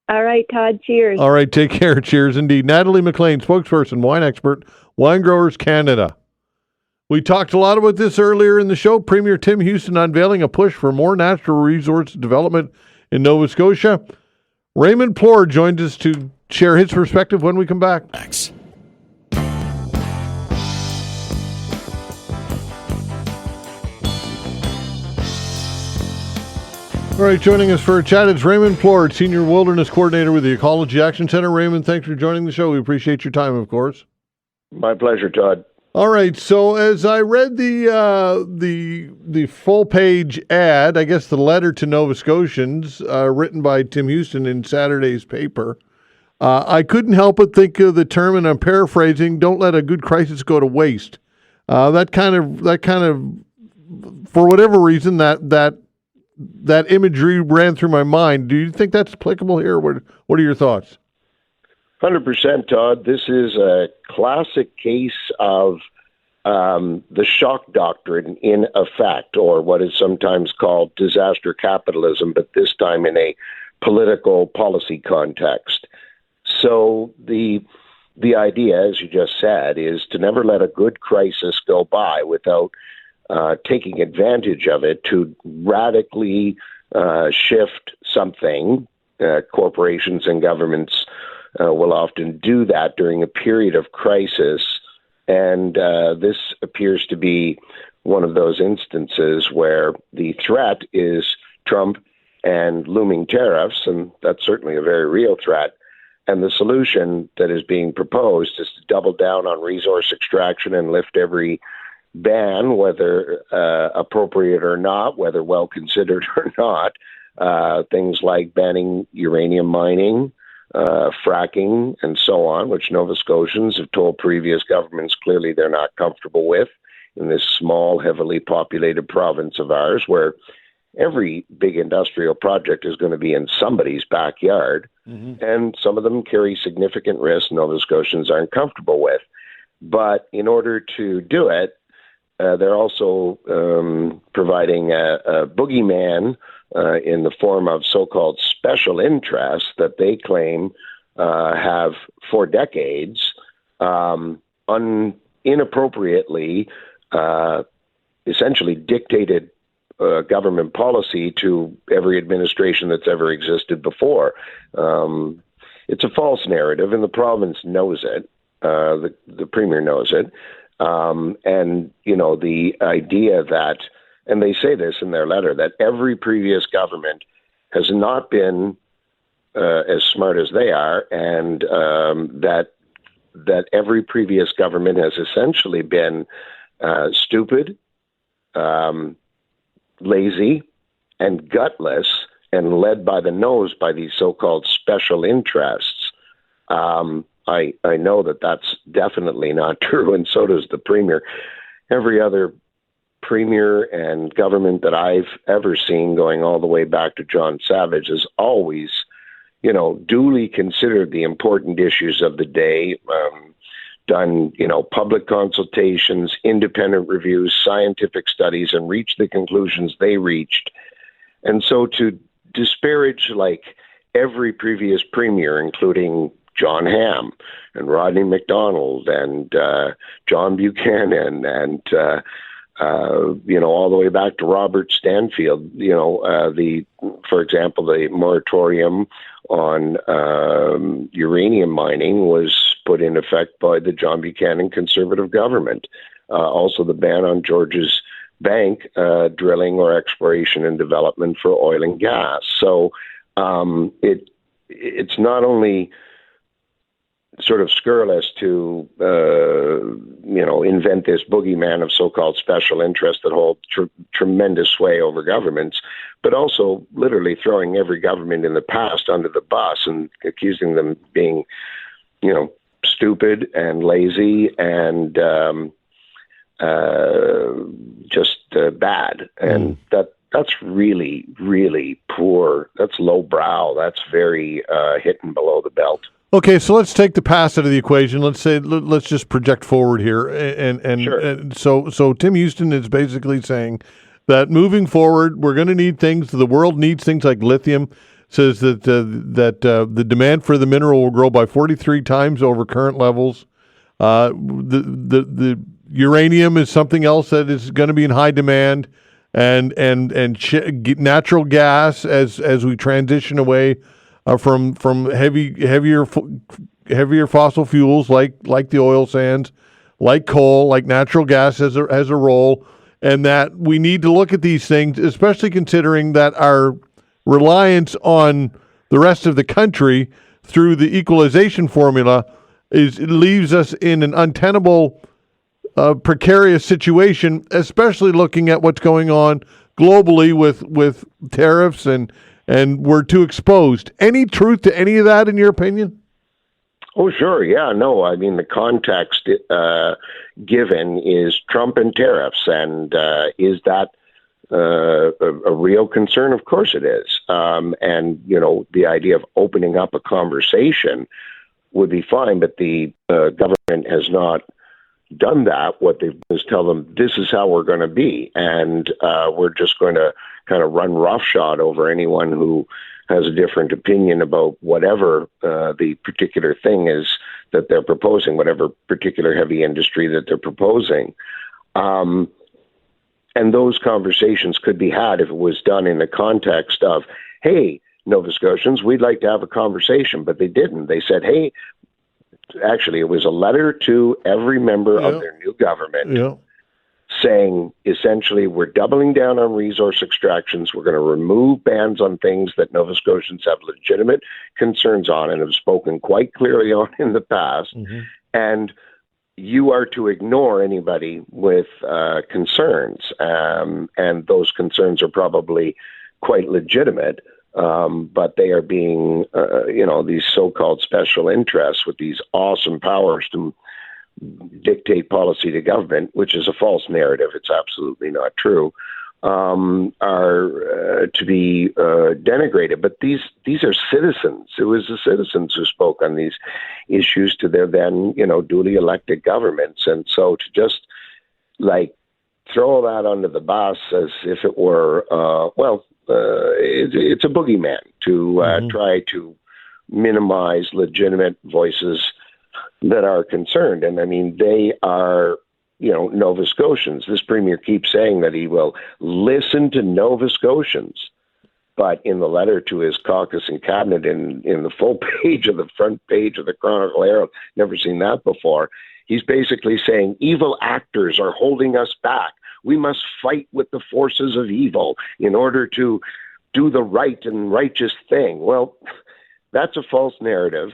All right, Todd. Cheers. All right, take care. Cheers indeed. Natalie McLean, spokesperson, wine expert, Wine Growers Canada. We talked a lot about this earlier in the show. Premier Tim Houston unveiling a push for more natural resource development in Nova Scotia. Raymond Plore joins us to share his perspective when we come back. Thanks. All right, joining us for a chat, it's Raymond Plore, Senior Wilderness Coordinator with the Ecology Action Center. Raymond, thanks for joining the show. We appreciate your time, of course. My pleasure, Todd. All right, so as I read the full page ad, I guess the letter to Nova Scotians written by Tim Houston in Saturday's paper, I couldn't help but think of the term, and I'm paraphrasing, "Don't let a good crisis go to waste." That kind of, for whatever reason, that imagery ran through my mind. Do you think that's applicable here? What are your thoughts? 100%, Todd. This is a classic case of the shock doctrine in effect, or what is sometimes called disaster capitalism, but this time in a political policy context. So the idea, as you just said, is to never let a good crisis go by without taking advantage of it to radically shift something. Corporations and governments will often do that during a period of crisis, and this appears to be one of those instances where the threat is Trump and looming tariffs, and that's certainly a very real threat. And the solution that is being proposed is to double down on resource extraction and lift every ban, whether appropriate or not, whether well considered or not. Things like banning uranium mining, fracking, and so on, which Nova Scotians have told previous governments clearly they're not comfortable with in this small, heavily populated province of ours, where every big industrial project is going to be in somebody's backyard, and some of them carry significant risks Nova Scotians aren't comfortable with. But in order to do it, they're also providing a boogeyman in the form of so-called special interests that they claim have for decades inappropriately essentially dictated government policy to every administration that's ever existed before. It's a false narrative, and the province knows it. The premier knows it. And, you know, the idea that, and they say this in their letter, that every previous government has not been as smart as they are, and that every previous government has essentially been stupid, lazy, and gutless, and led by the nose by these so-called special interests. I know that that's definitely not true, and so does the premier. Every other premier and government that I've ever seen, going all the way back to John Savage, has always, you know, duly considered the important issues of the day, done, you know, public consultations, independent reviews, scientific studies, and reached the conclusions they reached. And so to disparage, like, every previous premier, including John Hamm and Rodney McDonald and John Buchanan and all the way back to Robert Stanfield. For example, the moratorium on uranium mining was put in effect by the John Buchanan conservative government. Also, the ban on George's Bank drilling or exploration and development for oil and gas. So it's not only sort of scurrilous to invent this boogeyman of so-called special interests that hold tremendous sway over governments, but also literally throwing every government in the past under the bus and accusing them of being, stupid and lazy and just bad. And that's really, really poor. That's lowbrow. That's very hitting below the belt. Okay, so let's take the past out of the equation. Let's just project forward here, and so Tim Houston is basically saying that moving forward, we're going to need things. The world needs things like lithium. Says that the demand for the mineral will grow by 43 times over current levels. The uranium is something else that is going to be in high demand, and natural gas as we transition away from heavier fossil fuels like the oil sands, like coal, like natural gas has a role, and that we need to look at these things, especially considering that our reliance on the rest of the country through the equalization formula leaves us in an untenable, precarious situation, especially looking at what's going on globally with tariffs and we're too exposed. Any truth to any of that, in your opinion? Oh, sure. Yeah, no. I mean, the context given is Trump and tariffs. And is that a real concern? Of course it is. And, the idea of opening up a conversation would be fine, but the government has not done that. What they've done is tell them, this is how we're going to be. And we're just going to kind of run roughshod over anyone who has a different opinion about whatever the particular thing is that they're proposing, whatever particular heavy industry that they're proposing. And those conversations could be had if it was done in the context of, hey, Nova Scotians, we'd like to have a conversation, but they didn't. They said, hey, actually, it was a letter to every member of their new government saying, essentially, we're doubling down on resource extractions. We're going to remove bans on things that Nova Scotians have legitimate concerns on and have spoken quite clearly on in the past. Mm-hmm. And you are to ignore anybody with concerns. And those concerns are probably quite legitimate. But they are being, these so-called special interests with these awesome powers to dictate policy to government, which is a false narrative. It's absolutely not true, are to be denigrated. But these are citizens. It was the citizens who spoke on these issues to their then, duly elected governments. And so to just throw that under the bus as if it were, it's a boogeyman to try to minimize legitimate voices that are concerned. And I mean, they are, Nova Scotians. This premier keeps saying that he will listen to Nova Scotians. But in the letter to his caucus and cabinet in the full page of the front page of the Chronicle Herald, never seen that before, he's basically saying evil actors are holding us back. We must fight with the forces of evil in order to do the right and righteous thing. Well, that's a false narrative.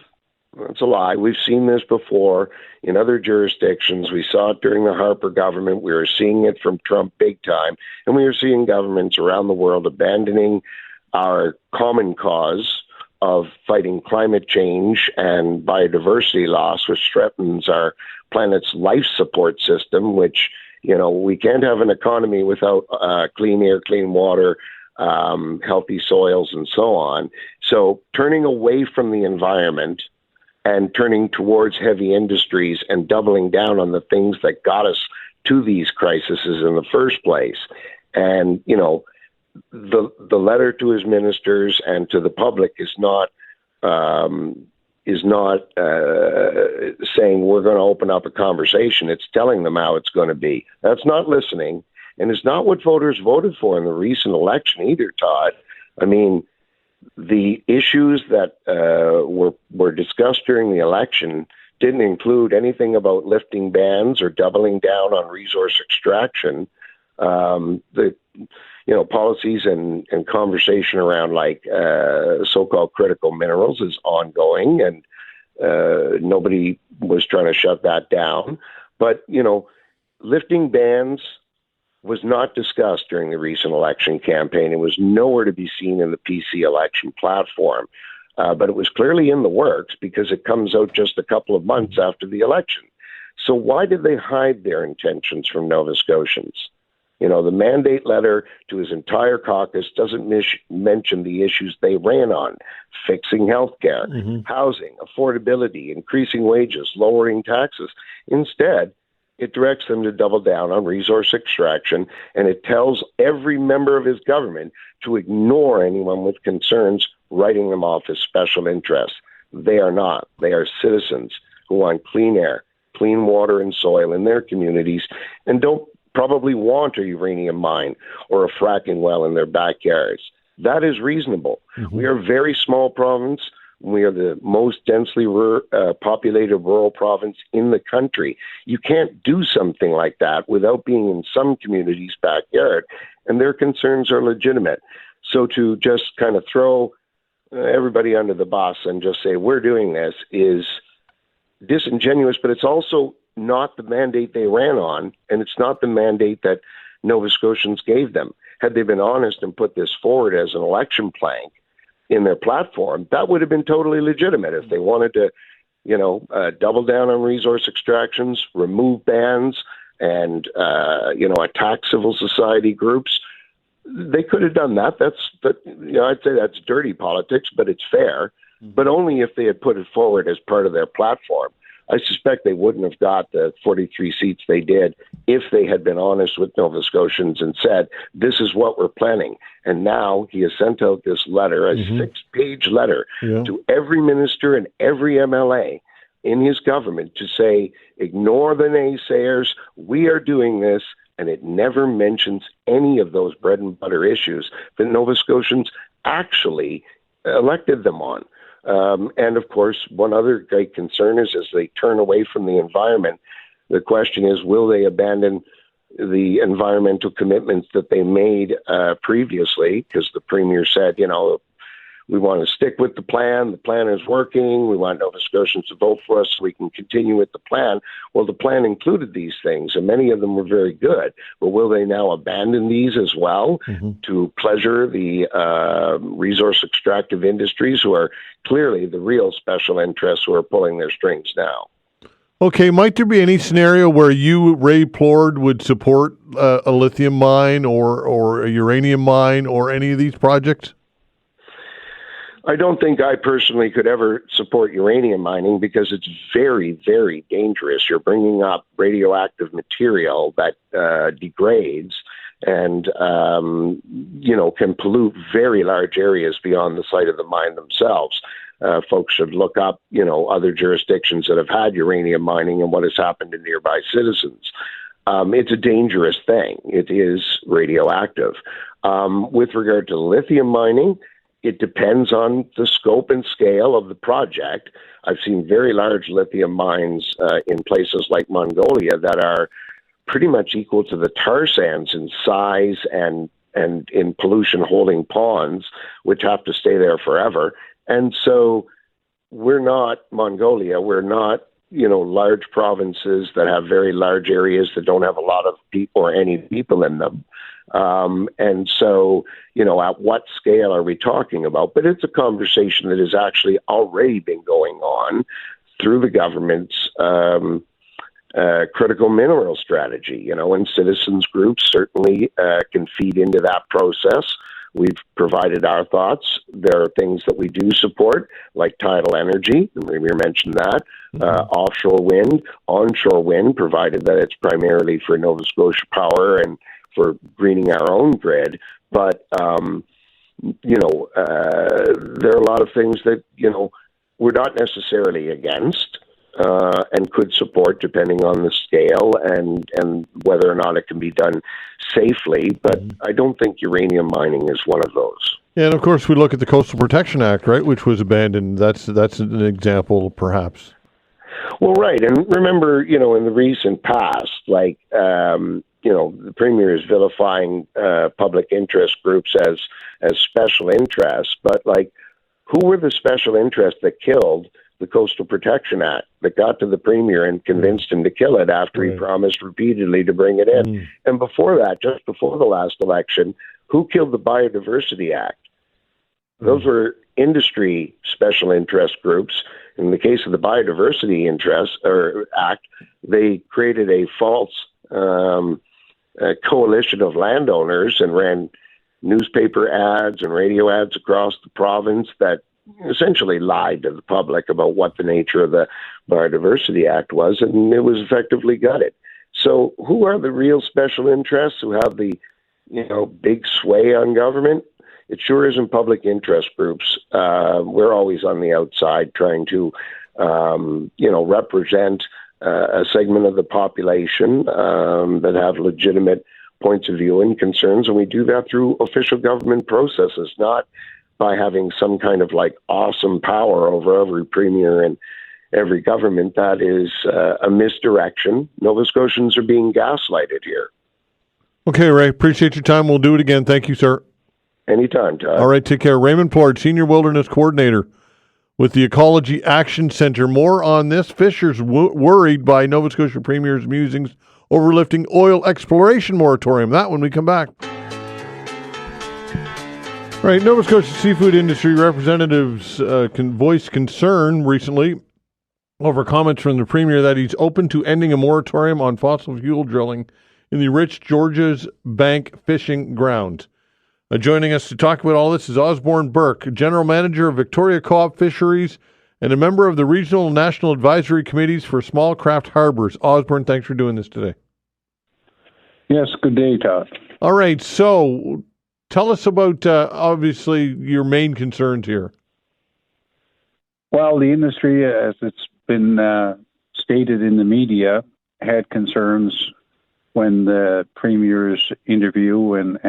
That's a lie. We've seen this before in other jurisdictions. We saw it during the Harper government. We are seeing it from Trump big time. And we are seeing governments around the world abandoning our common cause of fighting climate change and biodiversity loss, which threatens our planet's life support system, which, we can't have an economy without clean air, clean water, healthy soils, and so on. So turning away from the environment and turning towards heavy industries and doubling down on the things that got us to these crises in the first place. And, the letter to his ministers and to the public is not, is not saying we're going to open up a conversation. It's telling them how it's going to be. That's not listening, and it's not what voters voted for in the recent election either, Todd. I mean, the issues that were discussed during the election didn't include anything about lifting bans or doubling down on resource extraction. The policies and conversation around like so-called critical minerals is ongoing, and nobody was trying to shut that down. But, lifting bans was not discussed during the recent election campaign. It was nowhere to be seen in the PC election platform. But it was clearly in the works because it comes out just a couple of months after the election. So why did they hide their intentions from Nova Scotians? The mandate letter to his entire caucus doesn't mention the issues they ran on: fixing healthcare, housing, affordability, increasing wages, lowering taxes. Instead, it directs them to double down on resource extraction, and it tells every member of his government to ignore anyone with concerns, writing them off as special interests. They are not. They are citizens who want clean air, clean water and soil in their communities, and don't probably want a uranium mine or a fracking well in their backyards. That is reasonable. We are a very small province. We are the most densely populated rural province in the country. You can't do something like that without being in some community's backyard, and their concerns are legitimate. So to just kind of throw everybody under the bus and just say we're doing this is disingenuous, but it's also not the mandate they ran on, and it's not the mandate that Nova Scotians gave them. Had they been honest and put this forward as an election plank in their platform, that would have been totally legitimate. If they wanted to, double down on resource extractions, remove bans, and, attack civil society groups, they could have done that. I'd say that's dirty politics, but it's fair. But only if they had put it forward as part of their platform. I suspect they wouldn't have got the 43 seats they did if they had been honest with Nova Scotians and said, this is what we're planning. And now he has sent out this letter, a 6-page letter to every minister and every MLA in his government to say, ignore the naysayers, we are doing this. And it never mentions any of those bread and butter issues that Nova Scotians actually elected them on. And of course, one other great concern is as they turn away from the environment, the question is, will they abandon the environmental commitments that they made previously? Because the Premier said, we want to stick with the plan. The plan is working. We want Nova Scotians to vote for us so we can continue with the plan. Well, the plan included these things, and many of them were very good. But will they now abandon these as well to pleasure the resource extractive industries who are clearly the real special interests who are pulling their strings now? Okay, might there be any scenario where you, Ray Plord, would support a lithium mine or a uranium mine or any of these projects? I don't think I personally could ever support uranium mining because it's very, very dangerous. You're bringing up radioactive material that degrades and, can pollute very large areas beyond the site of the mine themselves. Folks should look up, other jurisdictions that have had uranium mining and what has happened to nearby citizens. It's a dangerous thing. It is radioactive. With regard to lithium mining, it depends on the scope and scale of the project. I've seen very large lithium mines in places like Mongolia that are pretty much equal to the tar sands in size and in pollution-holding ponds, which have to stay there forever. And so we're not Mongolia. We're not, large provinces that have very large areas that don't have a lot of people or any people in them. And so, at what scale are we talking about? But it's a conversation that has actually already been going on through the government's critical mineral strategy, and citizens groups certainly can feed into that process. We've provided our thoughts. There are things that we do support, like tidal energy. The Premier mentioned that. Offshore wind, onshore wind, provided that it's primarily for Nova Scotia Power and for greening our own grid. But, there are a lot of things that, we're not necessarily against and could support depending on the scale and whether or not it can be done safely. But I don't think uranium mining is one of those. Yeah, and of course we look at the Coastal Protection Act, right, which was abandoned. That's an example, perhaps. Well, right, and remember, in the recent past, like the Premier is vilifying public interest groups as special interests, but like, who were the special interests that killed the Coastal Protection Act, that got to the Premier and convinced him to kill it after he promised repeatedly to bring it in? And before that, just before the last election, who killed the Biodiversity Act? Those were industry special interest groups. In the case of the Biodiversity Act, they created a false coalition of landowners and ran newspaper ads and radio ads across the province that essentially lied to the public about what the nature of the Biodiversity Act was, and it was effectively gutted. So who are the real special interests who have the, big sway on government? It sure isn't public interest groups. We're always on the outside trying to, represent a segment of the population that have legitimate points of view and concerns, and we do that through official government processes, not by having some kind of awesome power over every premier and every government. That is a misdirection. Nova Scotians are being gaslighted here. Okay, Ray, appreciate your time. We'll do it again. Thank you, sir. Anytime, Todd. All right, take care. Raymond Plord, Senior Wilderness Coordinator with the Ecology Action Centre. More on this. Fishers worried by Nova Scotia Premier's musings over lifting oil exploration moratorium. That when we come back. Right, Nova Scotia seafood industry representatives voiced concern recently over comments from the Premier that he's open to ending a moratorium on fossil fuel drilling in the rich Georges Bank fishing ground. Joining us to talk about all this is Osborne Burke, General Manager of Victoria Co-op Fisheries and a member of the Regional and National Advisory Committees for Small Craft Harbors. Osborne, thanks for doing this today. Yes, good day, Todd. All right, so tell us about, obviously, your main concerns here. Well, the industry, as it's been stated in the media, had concerns when the Premier's interview and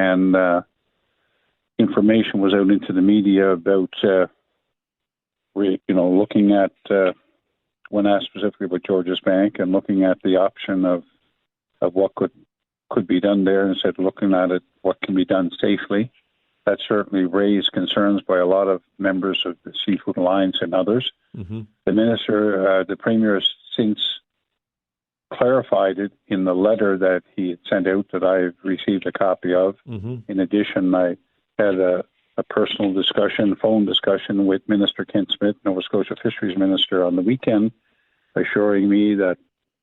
information was out into the media about, looking at, when asked specifically about Georges Bank and looking at the option of what could be done there, and said looking at it, what can be done safely. That certainly raised concerns by a lot of members of the Seafood Alliance and others. Mm-hmm. The Premier has since clarified it in the letter that he had sent out that I've received a copy of. Mm-hmm. In addition, I had a personal phone discussion with Minister Kent Smith, Nova Scotia Fisheries Minister, on the weekend, assuring me that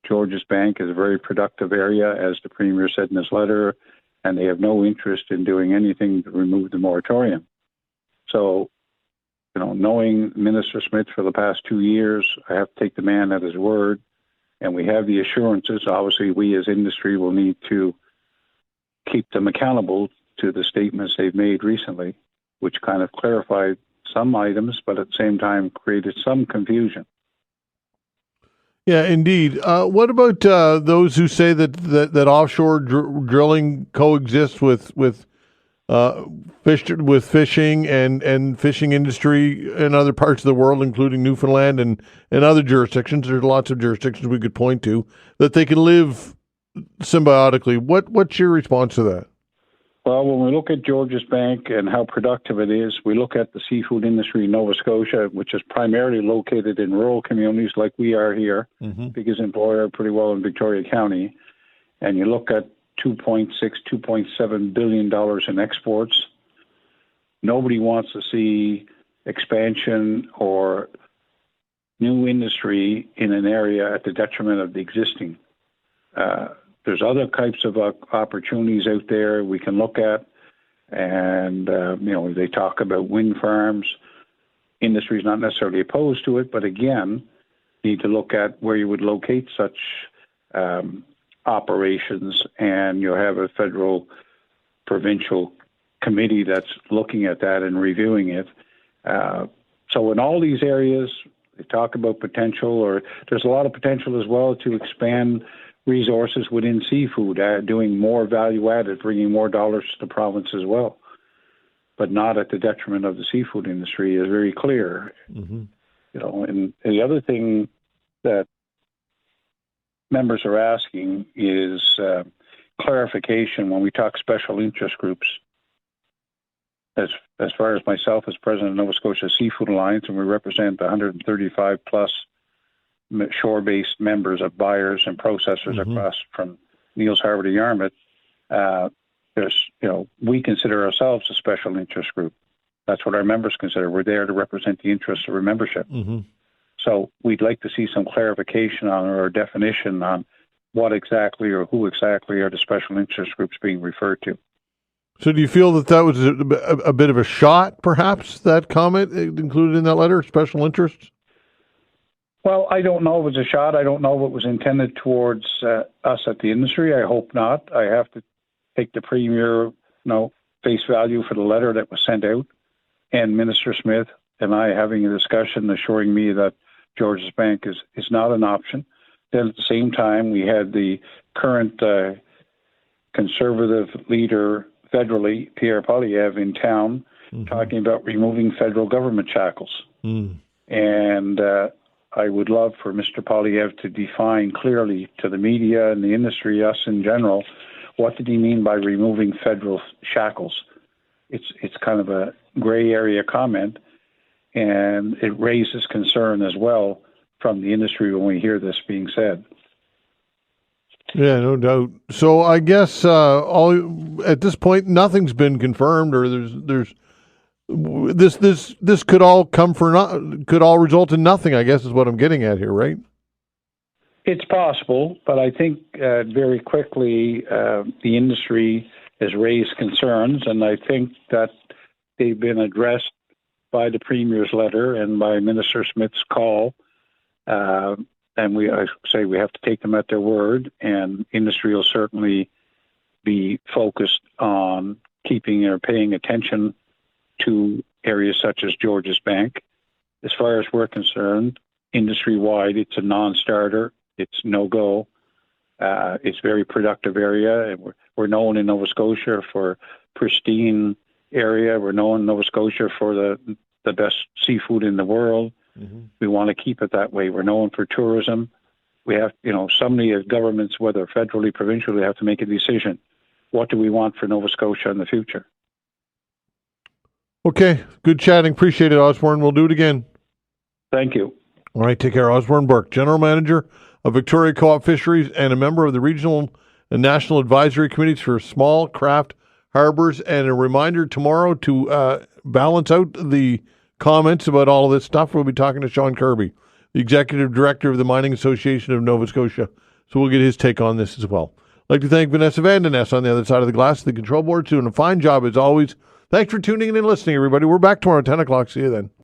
Georges Bank is a very productive area, as the Premier said in his letter, and they have no interest in doing anything to remove the moratorium. So, knowing Minister Smith for the past 2 years, I have to take the man at his word, and we have the assurances. Obviously, we as industry will need to keep them accountable to the statements they've made recently, which kind of clarified some items, but at the same time created some confusion. Yeah, indeed. What about those who say that offshore drilling coexists with fishing and fishing industry in other parts of the world, including Newfoundland and other jurisdictions? There's lots of jurisdictions we could point to that they can live symbiotically. What's your response to that? Well, when we look at Georges Bank and how productive it is, we look at the seafood industry in Nova Scotia, which is primarily located in rural communities like we are here, biggest employer pretty well in Victoria County, and you look at $2.7 billion in exports. Nobody wants to see expansion or new industry in an area at the detriment of the existing. There's other types of opportunities out there we can look at, and they talk about wind farms. Industry is not necessarily opposed to it, but again, need to look at where you would locate such operations, and you'll have a federal, provincial committee that's looking at that and reviewing it. So in all these areas, They talk about potential, or there's a lot of potential as well to expand resources within seafood, doing more value added, bringing more dollars to the province as well, but not at the detriment of the seafood industry is very clear. Mm-hmm. You know, and the other thing that members are asking is clarification when we talk special interest groups. As far as myself as president of Nova Scotia Seafood Alliance, and we represent 135 plus shore-based members of buyers and processors across from Neils Harbor to Yarmouth, we consider ourselves a special interest group. That's what our members consider. We're there to represent the interests of our membership. Mm-hmm. So we'd like to see some clarification on or definition on what exactly or who exactly are the special interest groups being referred to. So do you feel that was a bit of a shot, perhaps, that comment included in that letter, special interests? Well, I don't know if it was a shot. I don't know if it was intended towards us at the industry. I hope not. I have to take the Premier, face value for the letter that was sent out, and Minister Smith and I having a discussion assuring me that George's Bank is not an option. Then at the same time, we had the current Conservative leader federally, Pierre Poilievre, in town talking about removing federal government shackles. And I would love for Mr. Poilievre to define clearly to the media and the industry, us in general, what did he mean by removing federal shackles? It's kind of a gray area comment, and it raises concern as well from the industry when we hear this being said. Yeah, no doubt. So I guess at this point nothing's been confirmed, or there's this could all could all result in nothing. I guess is what I'm getting at here, right? It's possible, but I think very quickly the industry has raised concerns, and I think that they've been addressed by the Premier's letter and by Minister Smith's call. And we have to take them at their word, and industry will certainly be focused on keeping or paying attention to areas such as George's Bank. As far as we're concerned, industry-wide, it's a non-starter. It's no-go. It's a very productive area. And we're known in Nova Scotia for pristine area. We're known in Nova Scotia for the best seafood in the world. We want to keep it that way. We're known for tourism. We have, some of the governments, whether federally, provincially, have to make a decision. What do we want for Nova Scotia in the future? Okay, good chatting. Appreciate it, Osborne. We'll do it again. Thank you. All right, take care. Osborne Burke, General Manager of Victoria Co-op Fisheries and a member of the Regional and National Advisory Committees for Small Craft Harbors. And a reminder tomorrow to balance out the comments about all of this stuff. We'll be talking to Sean Kirby, the Executive Director of the Mining Association of Nova Scotia. So we'll get his take on this as well. I'd like to thank Vanessa Vandeness on the other side of the glass, the control board, doing a fine job as always. Thanks for tuning in and listening, everybody. We're back tomorrow at 10 o'clock. See you then.